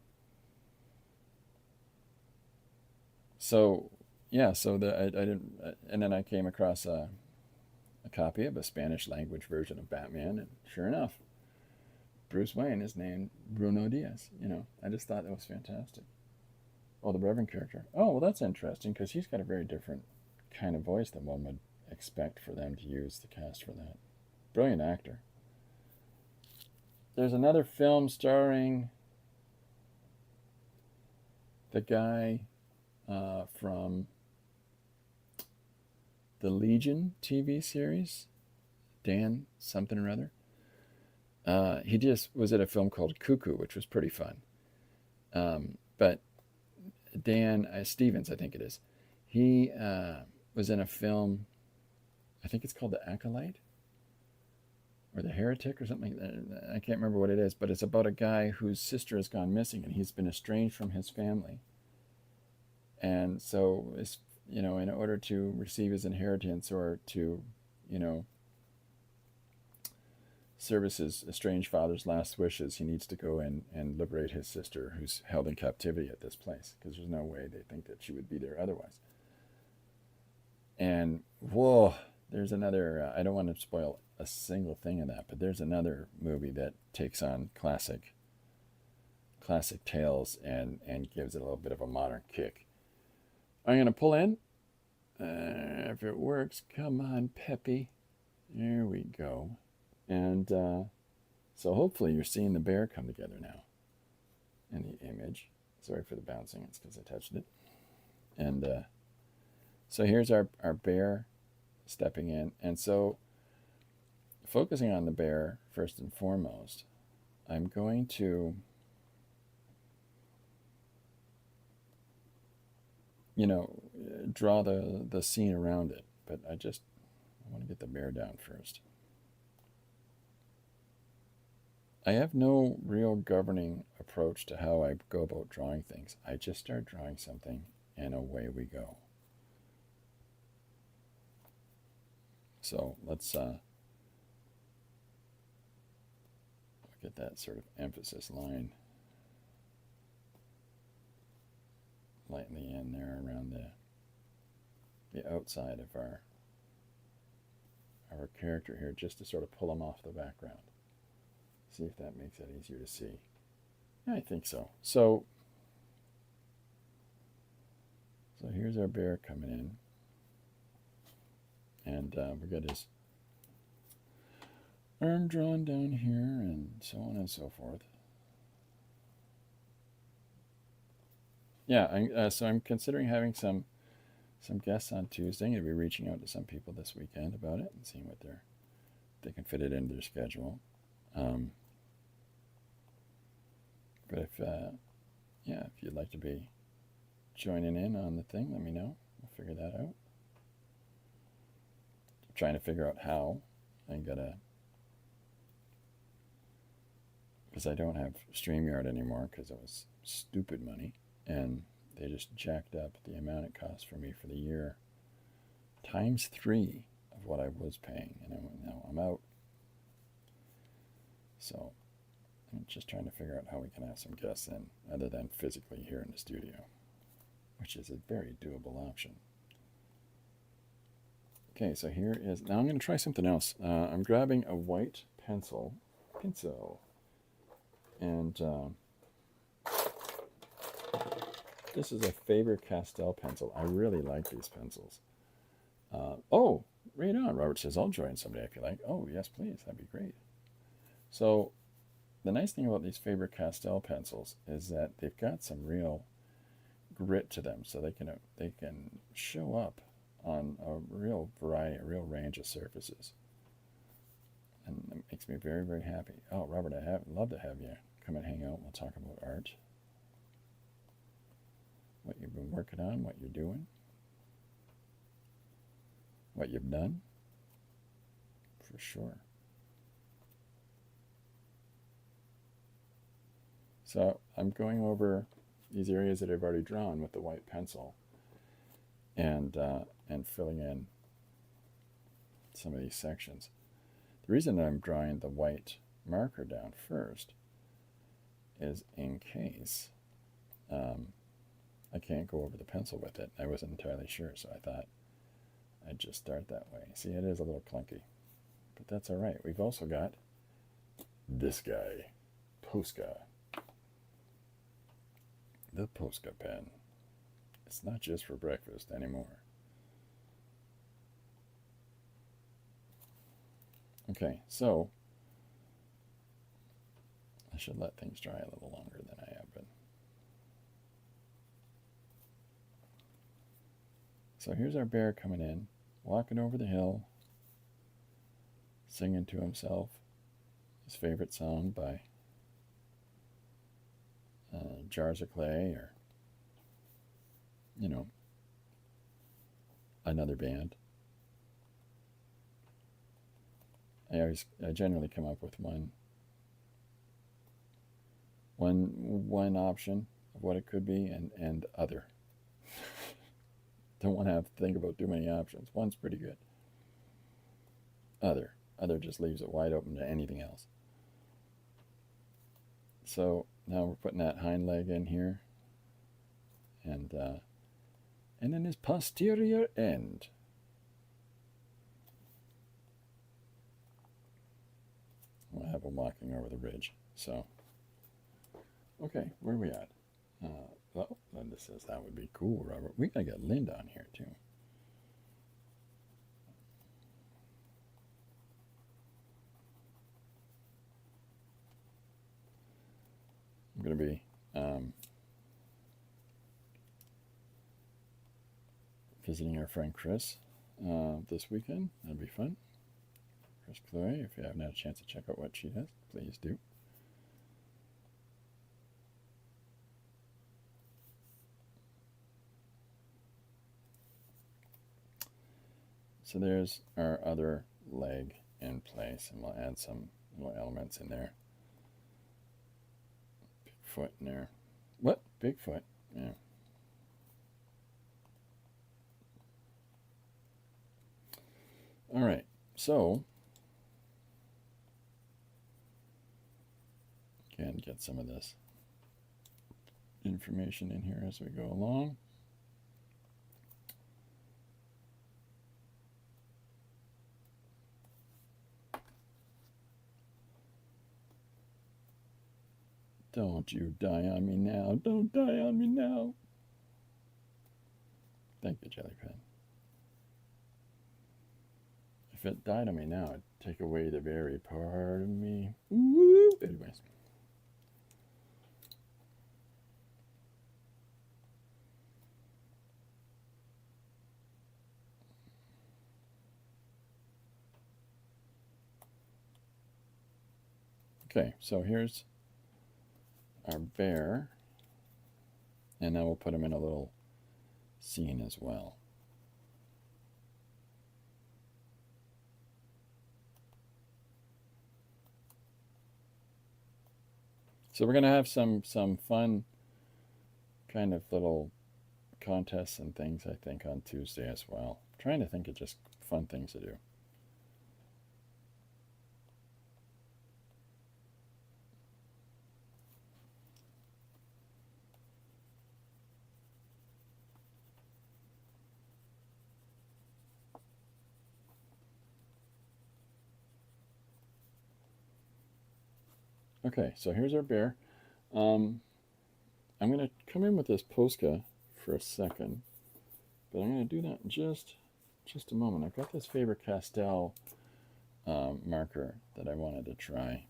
So, yeah, so I didn't, and then I came across a copy of a Spanish language version of Batman, and sure enough, Bruce Wayne is named Bruno Diaz. I just thought that was fantastic. Oh, the Reverend character. Oh, well, that's interesting, because he's got a very different kind of voice than one would expect for them to use the cast for that. Brilliant actor. There's another film starring the guy from the Legion TV series, Dan something or other. He just was in a film called Cuckoo, which was pretty fun. But Dan Stevens, I think it is, he was in a film, I think it's called The Acolyte or The Heretic or something. I can't remember what it is, but it's about a guy whose sister has gone missing and he's been estranged from his family. And so, in order to receive his inheritance or to, service his estranged father's last wishes, he needs to go in and liberate his sister, who's held in captivity at this place, because there's no way they think that she would be there otherwise. And whoa, there's another, I don't want to spoil a single thing of that, but there's another movie that takes on classic tales and gives it a little bit of a modern kick. I'm going to pull in. If it works, come on, Peppy. There we go. And so hopefully you're seeing the bear come together now in the image. Sorry for the bouncing. It's because I touched it. And so here's our bear stepping in. And so focusing on the bear first and foremost, I'm going to, draw the scene around it. But I want to get the bear down first. I have no real governing approach to how I go about drawing things. I just start drawing something, and away we go. So let's get that sort of emphasis line lightly in there around the outside of our character here, just to sort of pull him off the background. See if that makes it easier to see. Yeah, I think so. So here's our bear coming in, and we got his arm drawn down here, and so on and so forth. Yeah, so I'm considering having some guests on Tuesday. I'm going to be reaching out to some people this weekend about it and seeing what they can fit it into their schedule. But if you'd like to be joining in on the thing, let me know. We'll figure that out. I'm trying to figure out how. Because I don't have StreamYard anymore because it was stupid money, and they just jacked up the amount it cost for me for the year times 3 of what I was paying, and now I'm out. So I'm just trying to figure out how we can have some guests in other than physically here in the studio, which is a very doable option. Okay, so here is, now I'm going to try something else. I'm grabbing a white pencil, and this is a Faber-Castell pencil. I really like these pencils. Oh, right on. Robert says, I'll join someday if you like. Oh, yes, please. That'd be great. So the nice thing about these Faber-Castell pencils is that they've got some real grit to them, so they can show up on a real variety, a real range of surfaces. And it makes me very, very happy. Oh, Robert, I'd love to have you come and hang out. We'll talk about art, what you've been working on, what you're doing, what you've done, for sure. So I'm going over these areas that I've already drawn with the white pencil, and filling in some of these sections. The reason that I'm drawing the white marker down first is in case I can't go over the pencil with it. I wasn't entirely sure, so I thought I'd just start that way. See, it is a little clunky, but that's all right. We've also got this guy, Posca. The Posca pen. It's not just for breakfast anymore. Okay, so I should let things dry a little longer than I have been. So here's our bear coming in, walking over the hill, singing to himself his favorite song by Jars of Clay, or, another band. I generally come up with one option of what it could be, and other. Don't want to have to think about too many options. One's pretty good. Other just leaves it wide open to anything else. So now we're putting that hind leg in here, and then his posterior end. We'll have him walking over the ridge. So, okay, where are we at? Well, Linda says that would be cool, Robert. We gotta get Linda on here too. I'm gonna be visiting our friend Chris this weekend. That'll be fun. Chris Chloe, if you haven't had a chance to check out what she does, please do. So there's our other leg in place, and we'll add some little elements in there. Bigfoot in there. What? Bigfoot? Yeah. All right, so again, get some of this information in here as we go along. Don't you die on me now. Don't die on me now. Thank you, Jelly Pen. If it died on me now, it'd take away the very part of me. Ooh. Anyways. Okay, so here's our bear. And now we'll put him in a little scene as well. So we're going to have some fun kind of little contests and things, I think, on Tuesday as well. I'm trying to think of just fun things to do. Okay, so here's our bear. I'm going to come in with this Posca for a second, but I'm going to do that in just a moment. I've got this Faber-Castell marker that I wanted to try,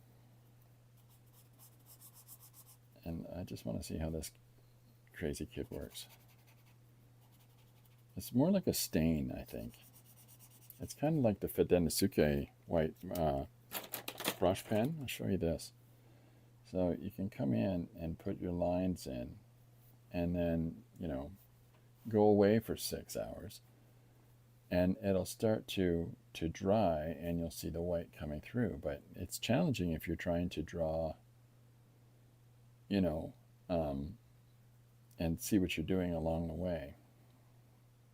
and I just want to see how this crazy kid works. It's more like a stain, I think. It's kind of like the Fedenosuke white brush pen. I'll show you this. So you can come in and put your lines in, and then, you know, go away for 6 hours, and it'll start to dry, and you'll see the white coming through. But it's challenging if you're trying to draw, you know, and see what you're doing along the way,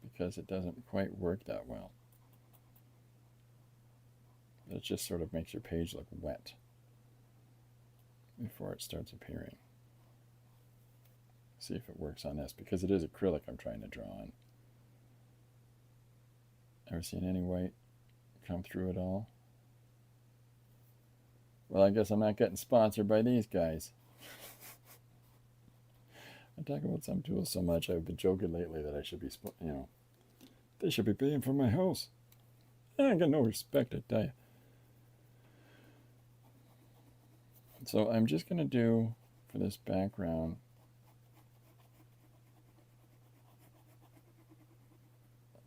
because it doesn't quite work that well. It just sort of makes your page look wet before it starts appearing. See if it works on this, because it is acrylic I'm trying to draw on. Ever seen any white come through at all? Well, I guess I'm not getting sponsored by these guys. I talk about some tools so much, I've been joking lately that I should be, you know, they should be paying for my house. I ain't got no respect, I tell you. So I'm just going to do, for this background,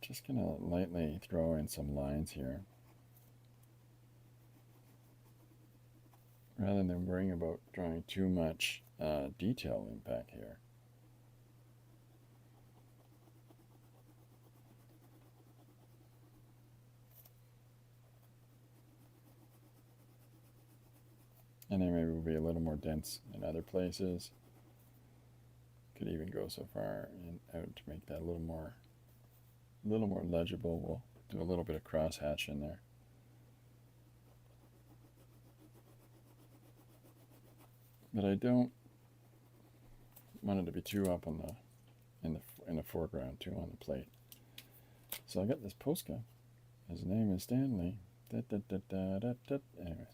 just going to lightly throw in some lines here, rather than worrying about drawing too much detail in back here. And then maybe we'll be a little more dense in other places. Could even go so far and out to make that a little more legible. We'll do a little bit of crosshatch in there. But I don't want it to be too up on in the foreground, too on the plate. So I got this Posca. His name is Stanley. Anyways.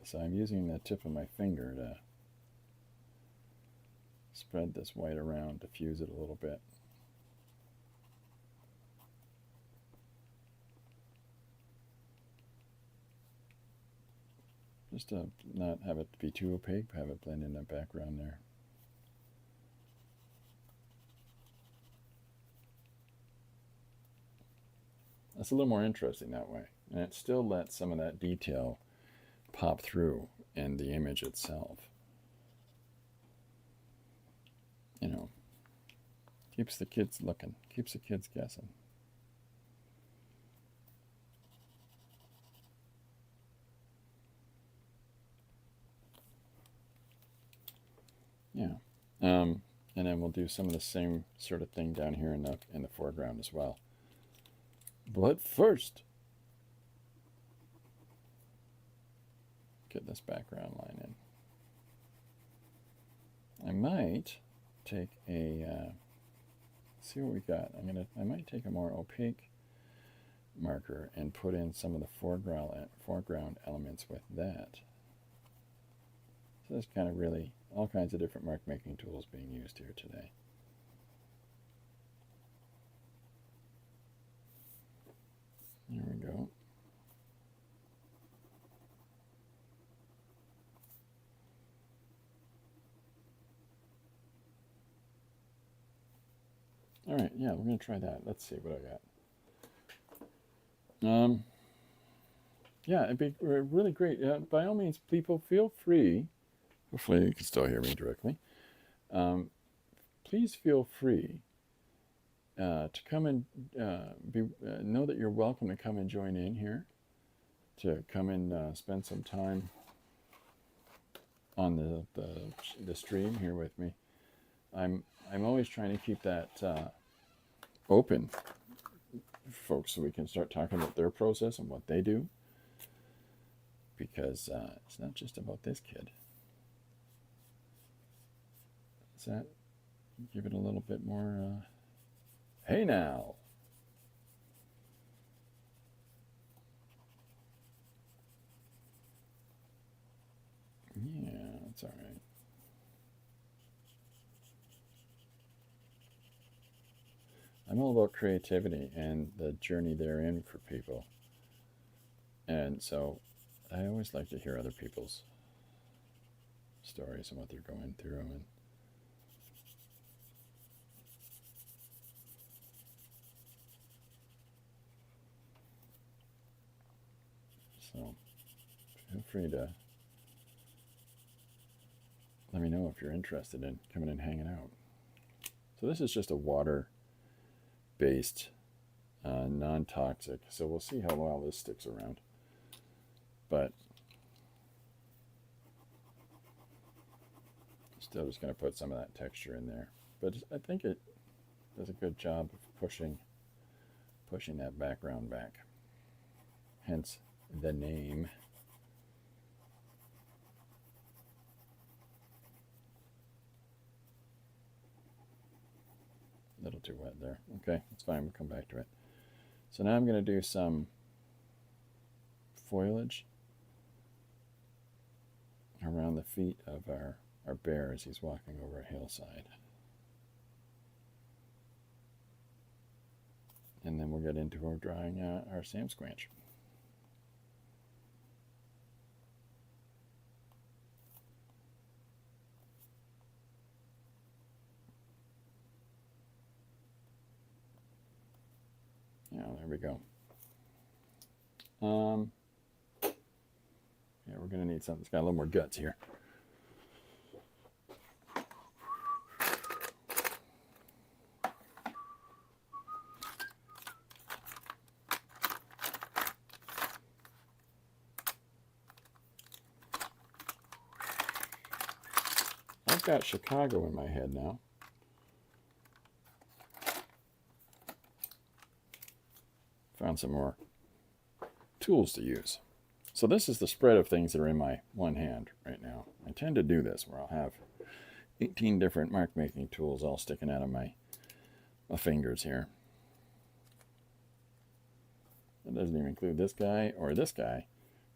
So I'm using the tip of my finger to spread this white around, diffuse it a little bit. Just to not have it be too opaque, have it blend in the background there. That's a little more interesting that way. And it still lets some of that detail pop through in the image itself. You know, keeps the kids looking, keeps the kids guessing. Yeah. And then we'll do some of the same sort of thing down here in the foreground as well. But first, get this background line in. I might take a, see what we got. I might take a more opaque marker and put in some of the foreground elements with that. So there's kind of really all kinds of different mark making tools being used here today. There we go. All right, yeah, we're going to try that. Let's see what I got. Yeah, it'd be really great. By all means, people, feel free. Hopefully you can still hear me directly. Please feel free to come and know that you're welcome to come and join in here, to come and spend some time on the stream here with me. I'm always trying to keep that open, folks, so we can start talking about their process and what they do, because it's not just about this kid. Does that give it a little bit more? Hey now. Yeah, that's all right. I'm all about creativity and the journey therein for people. And so I always like to hear other people's stories and what they're going through. And so feel free to let me know if you're interested in coming and hanging out. So this is just a water-based, non-toxic. So we'll see how well this sticks around. But still just going to put some of that texture in there. But I think it does a good job of pushing that background back. Hence the name. A little too wet there. Okay, that's fine. We'll come back to it. So now I'm going to do some foliage around the feet of our bear as he's walking over a hillside. And then we'll get into our drawing our Sam Squanch. Yeah, there we go. Yeah, we're going to need something that's got a little more guts here. I've got Chicago in my head now. Found some more tools to use. So this is the spread of things that are in my one hand right now. I tend to do this where I'll have 18 different mark making tools all sticking out of my fingers here. That doesn't even include this guy or this guy.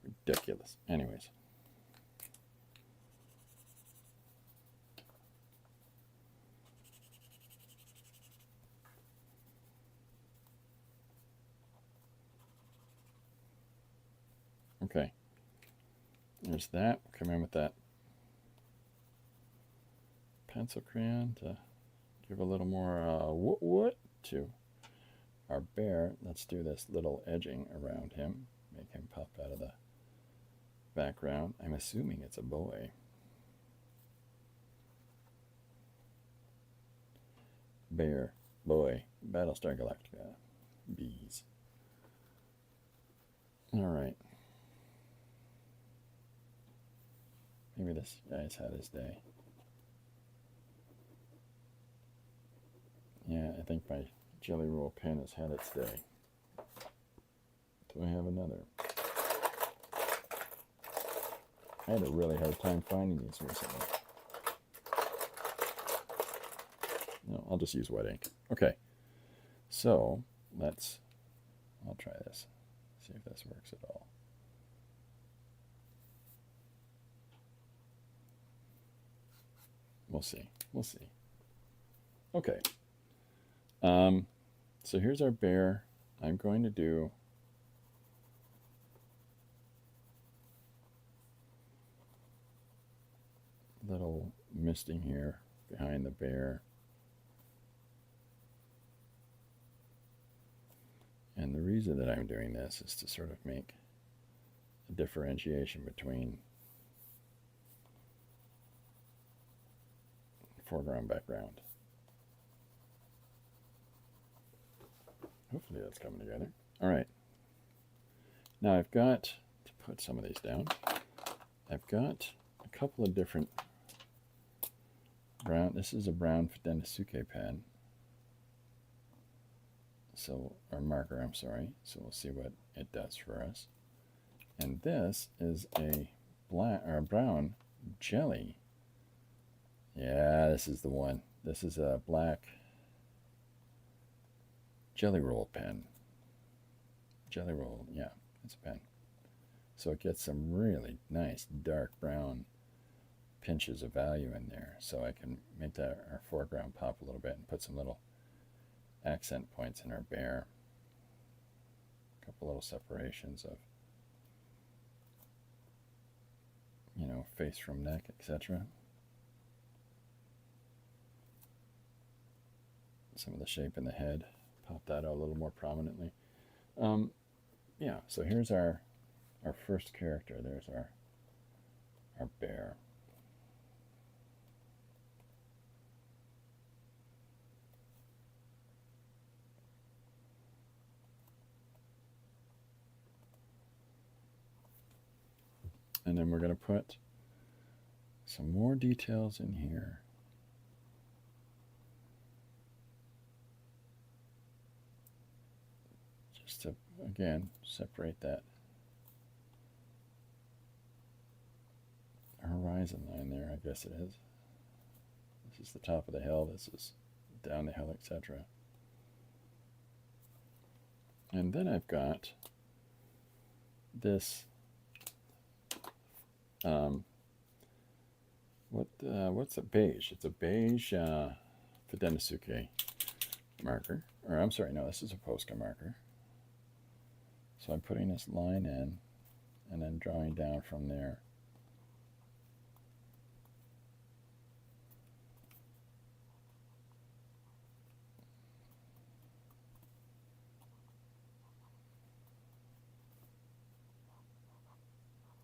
Ridiculous. Anyways. Okay, there's that. Come in with that pencil crayon to give a little more what to our bear. Let's do this little edging around him, make him pop out of the background. I'm assuming it's a boy. Bear, boy, Battlestar Galactica, bees. All right. Maybe this guy's had his day. Yeah, I think my Jelly Roll pen has had its day. Do I have another? I had a really hard time finding these recently. No, I'll just use wet ink. Okay, so I'll try this, see if this works at all. We'll see. Okay. So here's our bear. I'm going to do a little misting here behind the bear. And the reason that I'm doing this is to sort of make a differentiation between foreground, background. Hopefully that's coming together. All right. Now I've got to put some of these down. I've got a couple of different brown. This is a brown Denisuke pen. So, or marker, I'm sorry. So we'll see what it does for us. And this is a black or a brown jelly. Yeah, this is the one. This is a black jelly roll pen. Jelly roll, yeah, it's a pen. So it gets some really nice dark brown pinches of value in there. So I can make that our foreground pop a little bit and put some little accent points in our bear. A couple little separations of, you know, face from neck, etc. Some of the shape in the head, pop that out a little more prominently. Yeah, so here's our first character. There's our bear. And then we're going to put some more details in here. Just to, again, separate that horizon line there, I guess it is. This is the top of the hill, this is down the hill, etc. And then I've got this what's a beige? It's a beige Denisuke marker. Or I'm sorry, no, this is a Posca marker. So I'm putting this line in and then drawing down from there.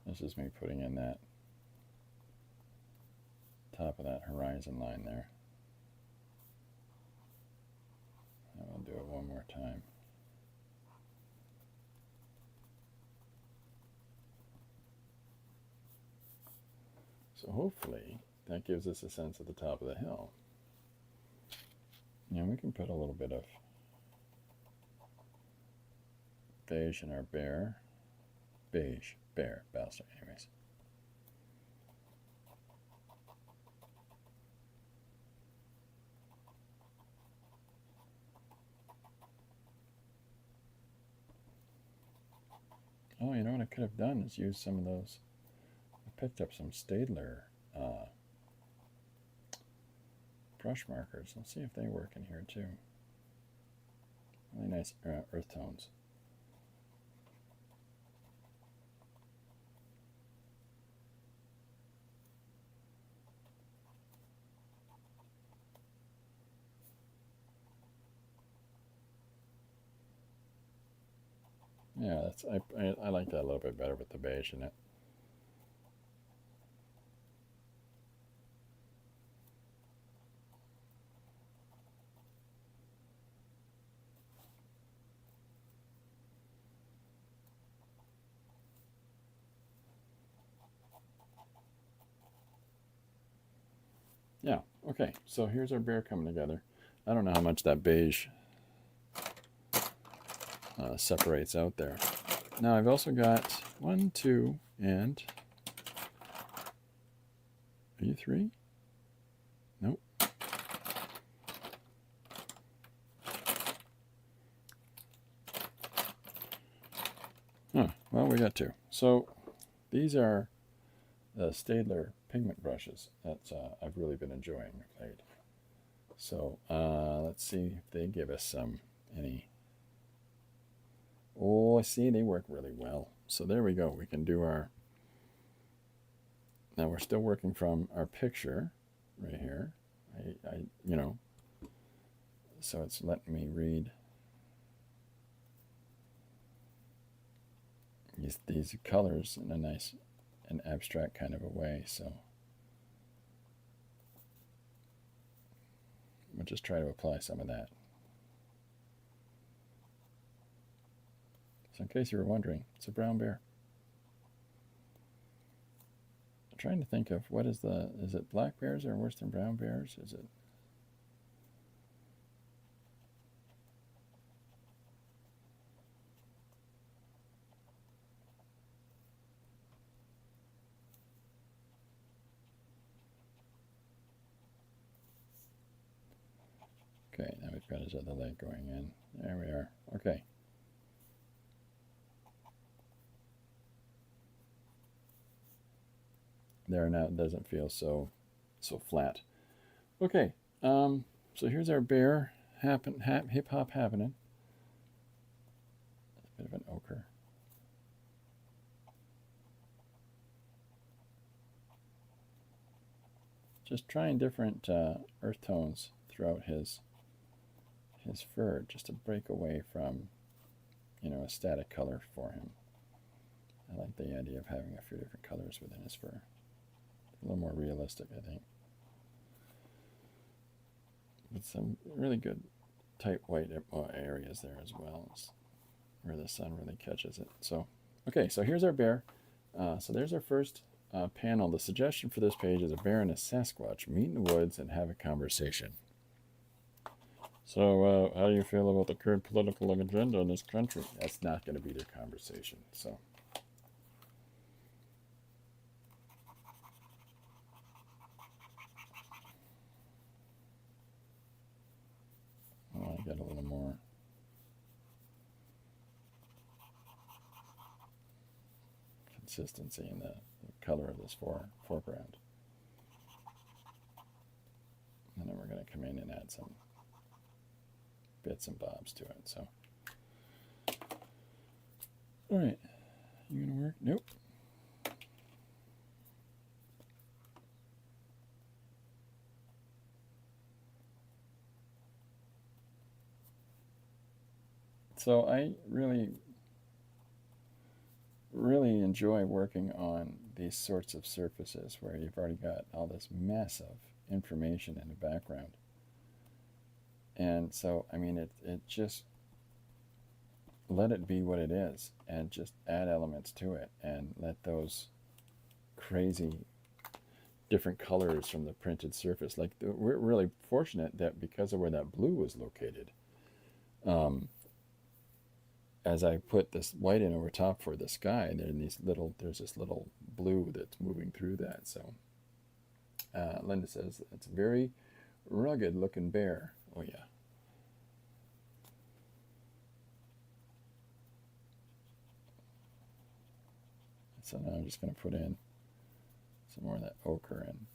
This is me putting in that top of that horizon line there. And I'll do it one more time. So hopefully that gives us a sense of the top of the hill. And we can put a little bit of beige in our bear. Beige, bear, bastard, anyways. Oh, you know what I could have done is use some of those. I picked up some Staedtler brush markers. Let's see if they work in here too. Really nice earth tones. Yeah, that's I like that a little bit better with the beige in it. Yeah, okay, so here's our bear coming together. I don't know how much that beige separates out there. Now I've also got 1, 2, and V3? Nope. Huh, well, we got two. So these are the Staedtler pigment brushes that I've really been enjoying of late. So let's see if they give us any. Oh, I see, they work really well. So there we go. We can do our. Now we're still working from our picture right here. So it's letting me read these colors in a nice and abstract kind of a way. So we'll just try to apply some of that. So in case you were wondering, it's a brown bear. I'm trying to think of is it black bears are worse than brown bears? Is it? Okay, now we've got his other leg going in. There we are. Okay. There, now it doesn't feel so flat. Okay, so here's our bear hip hop happening. A bit of an ochre. Just trying different earth tones throughout his fur, just to break away from a static color for him. I like the idea of having a few different colors within his fur. A little more realistic, I think. With some really good tight white areas there as well, where the sun really catches it. So, okay, so here's our bear. So there's our first panel. The suggestion for this page is a bear and a Sasquatch meet in the woods and have a conversation. So, how do you feel about the current political agenda in this country? That's not going to be their conversation. So, I want to get a little more consistency in the color of this foreground. And then we're going to come in and add some bits and bobs to it. So, all right, you gonna work? Nope. So I really enjoy working on these sorts of surfaces where you've already got all this mess of information in the background. And so, I mean, it just let it be what it is and just add elements to it and let those crazy different colors from the printed surface. Like, we're really fortunate that because of where that blue was located, as I put this white in over top for the sky, there's this little blue that's moving through that. So Linda says it's a very rugged looking bear. Oh yeah. So now I'm just going to put in some more of that ochre and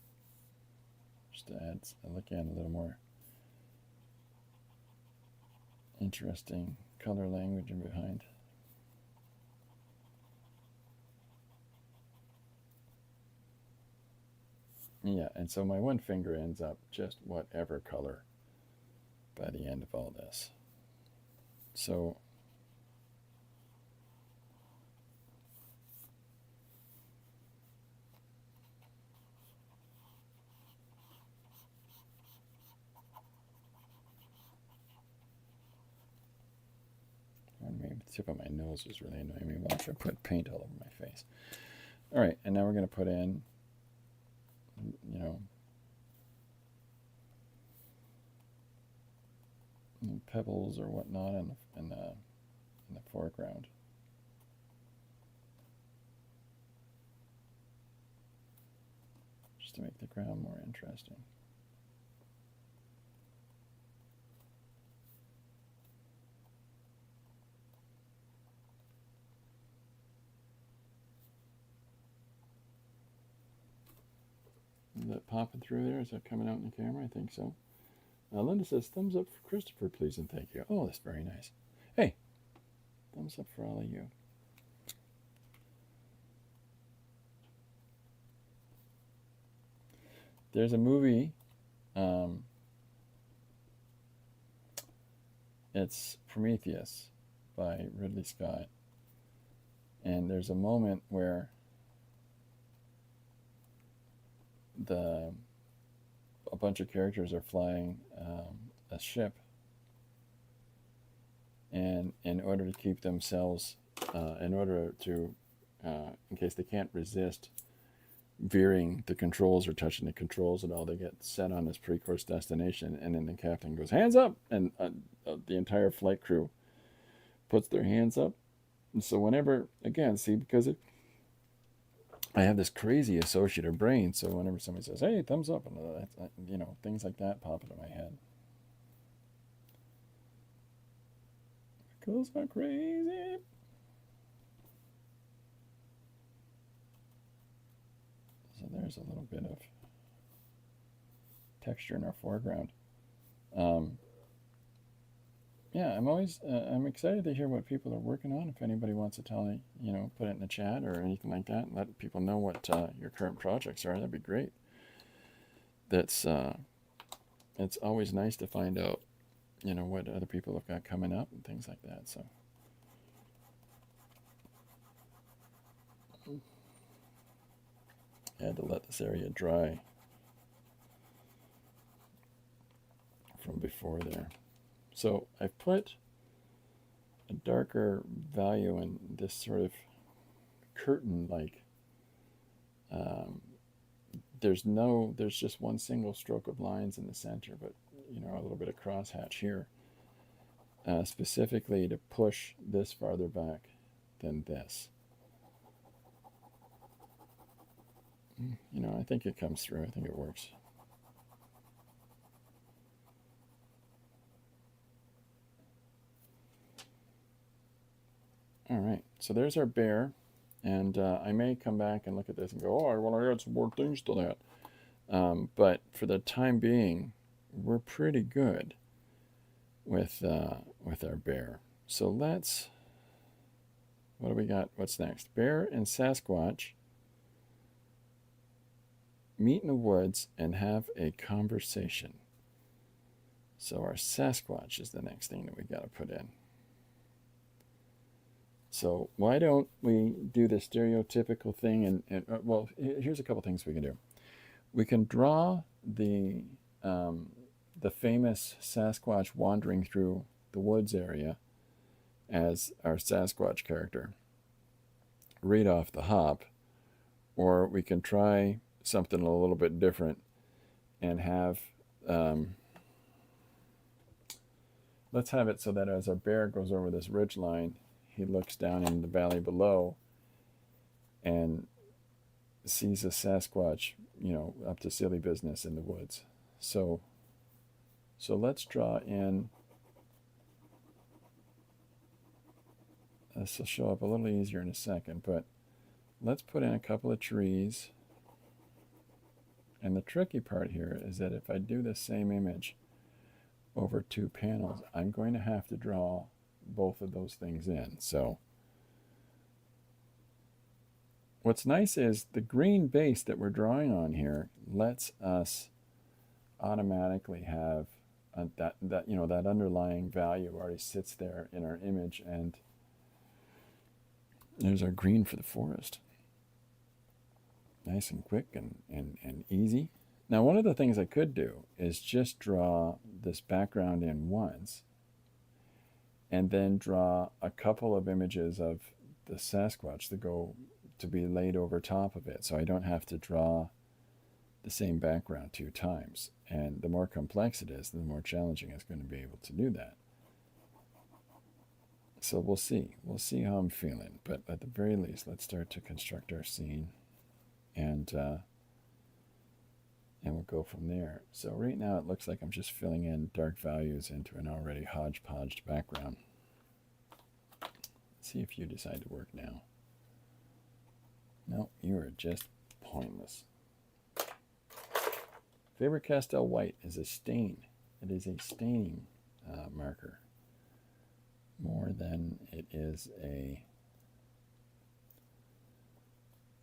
just to add a little more interesting color language in behind. Yeah, and so my one finger ends up just whatever color by the end of all this. So maybe the tip of my nose was really annoying me. Watch, I put paint all over my face. All right, and now we're going to put in, pebbles or whatnot in the foreground. Just to make the ground more interesting. Is that popping through there? Is that coming out in the camera? I think so. Linda says, thumbs up for Christopher, please, and thank you. Oh, that's very nice. Hey, thumbs up for all of you. There's a movie. It's Prometheus by Ridley Scott. And there's a moment where a bunch of characters are flying a ship, and in order to keep themselves, in order to, in case they can't resist veering the controls or touching the controls at all, they get set on this pre-course destination, and then the captain goes, hands up, and the entire flight crew puts their hands up. And so whenever, again, see, because I have this crazy associative brain, so whenever somebody says, hey, thumbs up, and things like that pop into my head. Because I'm crazy. So there's a little bit of texture in our foreground. Yeah, I'm excited to hear what people are working on. If anybody wants to tell me, put it in the chat or anything like that, and let people know what your current projects are, that'd be great. It's always nice to find out, what other people have got coming up and things like that. So. I had to let this area dry from before there. So I've put a darker value in this sort of curtain-like. There's just one single stroke of lines in the center, but a little bit of crosshatch here, specifically to push this farther back than this. I think it comes through. I think it works. All right, so there's our bear, and I may come back and look at this and go, oh, I want to add some more things to that. But for the time being, we're pretty good with our bear. So what do we got? What's next? Bear and Sasquatch meet in the woods and have a conversation. So our Sasquatch is the next thing that we got to put in. So why don't we do the stereotypical thing? Well, here's a couple things we can do. We can draw the famous Sasquatch wandering through the woods area as our Sasquatch character right off the hop, or we can try something a little bit different and have let's have it so that as our bear goes over this ridge line, he looks down in the valley below and sees a Sasquatch, up to silly business in the woods. So let's draw in. This will show up a little easier in a second, but let's put in a couple of trees. And the tricky part here is that if I do the same image over two panels, I'm going to have to draw both of those things in. So what's nice is the green base that we're drawing on here lets us automatically have that underlying value already sits there in our image, and there's our green for the forest. Nice and quick and easy. Now, one of the things I could do is just draw this background in once and then draw a couple of images of the Sasquatch that go to be laid over top of it, so I don't have to draw the same background two times. And the more complex it is, the more challenging it's going to be able to do that. So we'll see. We'll see how I'm feeling. But at the very least, let's start to construct our scene. And and we'll go from there. So right now it looks like I'm just filling in dark values into an already hodgepodged background. Let's see if you decide to work now. No, you are just pointless. Faber-Castell white is a stain. It is a staining marker more than it is a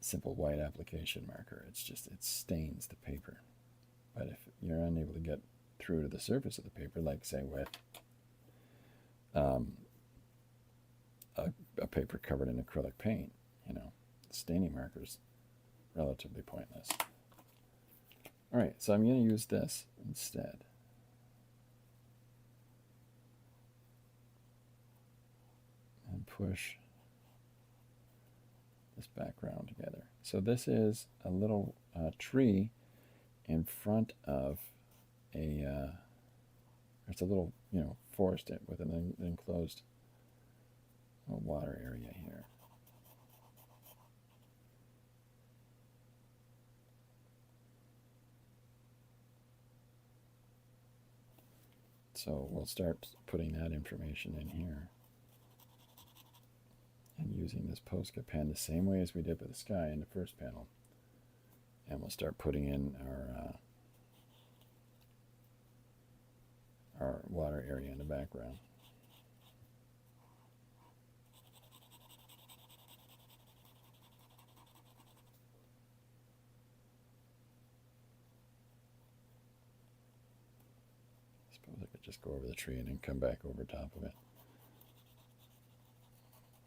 simple white application marker. It's just, it stains the paper. But if you're unable to get through to the surface of the paper, like say with a paper covered in acrylic paint, you know, staining marker's relatively pointless. All right, so I'm going to use this instead. And push this background together. So this is a little tree in front of a, it's a little, you know, forest with an enclosed water area here. So we'll start putting that information in here and using this Posca pen the same way as we did with the sky in the first panel. And we'll start putting in our water area in the background. Suppose I could just go over the tree and then come back over top of it.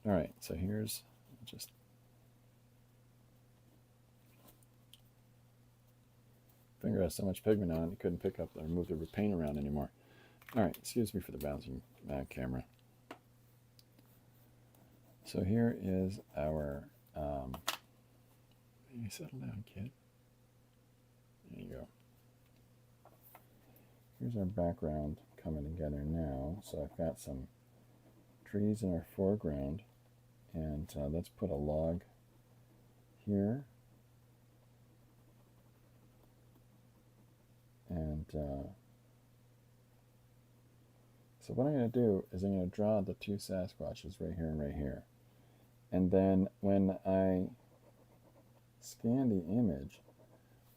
All right, so here's just finger has so much pigment on it, you couldn't pick up or move the paint around anymore. All right, excuse me for the bouncing camera. So here is our, you settle down, kid. There you go. Here's our background coming together now. So I've got some trees in our foreground, and let's put a log here. And so what I'm going to do is I'm going to draw the two Sasquatches right here and right here. And then when I scan the image,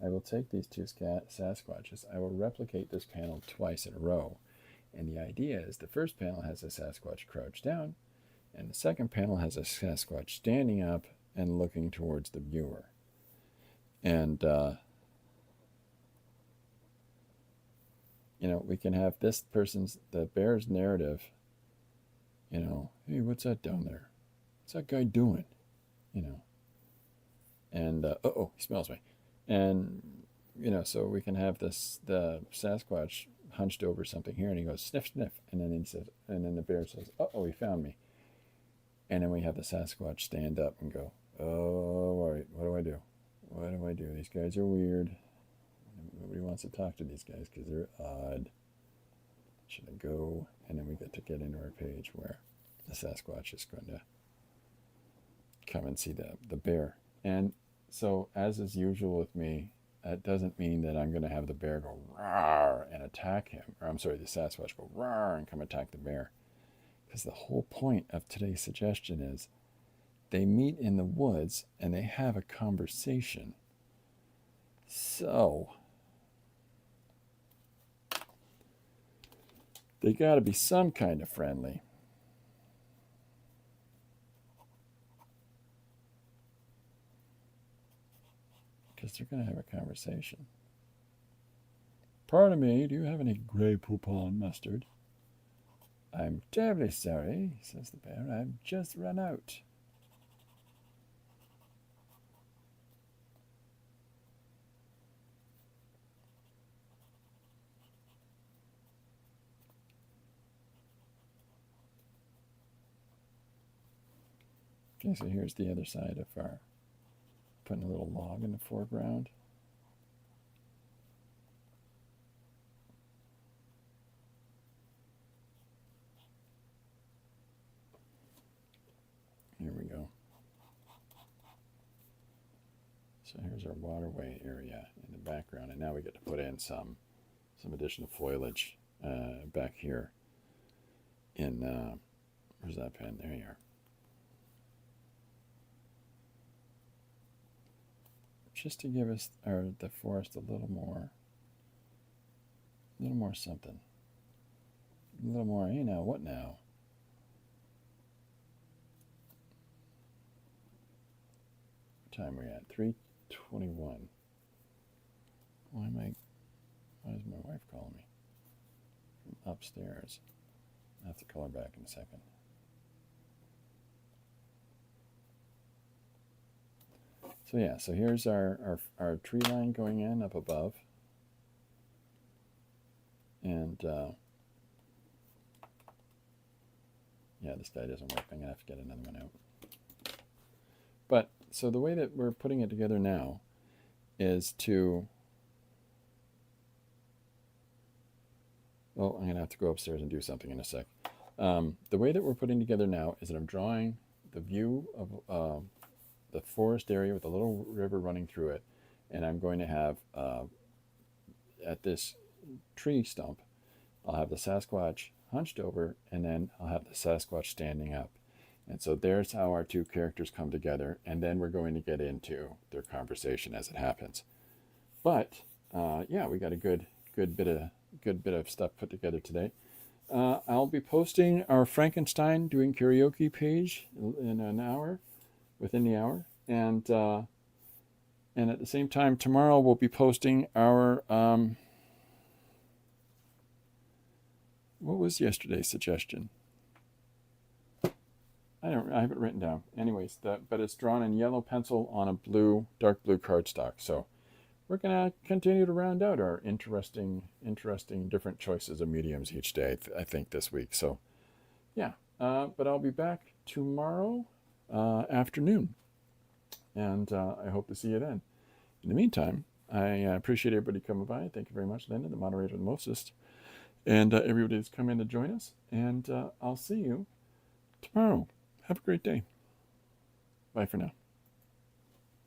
I will take these two Sasquatches, I will replicate this panel twice in a row. And the idea is the first panel has a Sasquatch crouched down, and the second panel has a Sasquatch standing up and looking towards the viewer. And, you know, we can have this person's, the bear's narrative, you know, hey, what's that down there? What's that guy doing? You know, and, uh-oh, he smells me. And, you know, so we can have this, the Sasquatch hunched over something here, and he goes, sniff, sniff. And then he says, and then the bear says, uh-oh, he found me. And then we have the Sasquatch stand up and go, oh, all right, what do I do? What do I do? These guys are weird. Nobody wants to talk to these guys because they're odd. Should I go? And then we get into our page where the Sasquatch is going to come and see the bear. And so, as is usual with me, that doesn't mean that I'm going to have the bear go roar and attack him. Or I'm sorry, the Sasquatch go roar and come attack the bear. Because the whole point of today's suggestion is they meet in the woods and they have a conversation. So they got to be some kind of friendly. Because they're going to have a conversation. Pardon me, do you have any Grey Poupon mustard? I'm terribly sorry, says the bear. I've just run out. Okay, so here's the other side of our, putting a little log in the foreground. Here we go. So here's our waterway area in the background, and now we get to put in some additional foliage back here in, where's that pen? There you are. Just to give us the forest a little more something. A little more, hey now, what now? What time are we at? 3:21. Why is my wife calling me? From upstairs. I'll have to call her back in a second. So yeah, so here's our tree line going in up above. And yeah, this guy doesn't work. I'm going to have to get another one out. But so the way that we're putting it together now is to, well, I'm going to have to go upstairs and do something in a sec. The way that we're putting together now is that I'm drawing the view of the forest area with a little river running through it, and I'm going to have at this tree stump, I'll have the Sasquatch hunched over, and then I'll have the Sasquatch standing up. And so there's how our two characters come together, and then we're going to get into their conversation as it happens. But yeah, we got a good bit of stuff put together today. I'll be posting our Frankenstein doing karaoke page in an hour, within the hour, and at the same time tomorrow we'll be posting our what was yesterday's suggestion? I have it written down. Anyways, but it's drawn in yellow pencil on a dark blue cardstock. So we're gonna continue to round out our interesting different choices of mediums each day. I think this week. So yeah, but I'll be back tomorrow afternoon, and I hope to see you then. In the meantime, I appreciate everybody coming by. Thank you very much, Linda, the moderator of the Moses, and everybody that's come in to join us. And I'll see you tomorrow. Have a great day. Bye for now.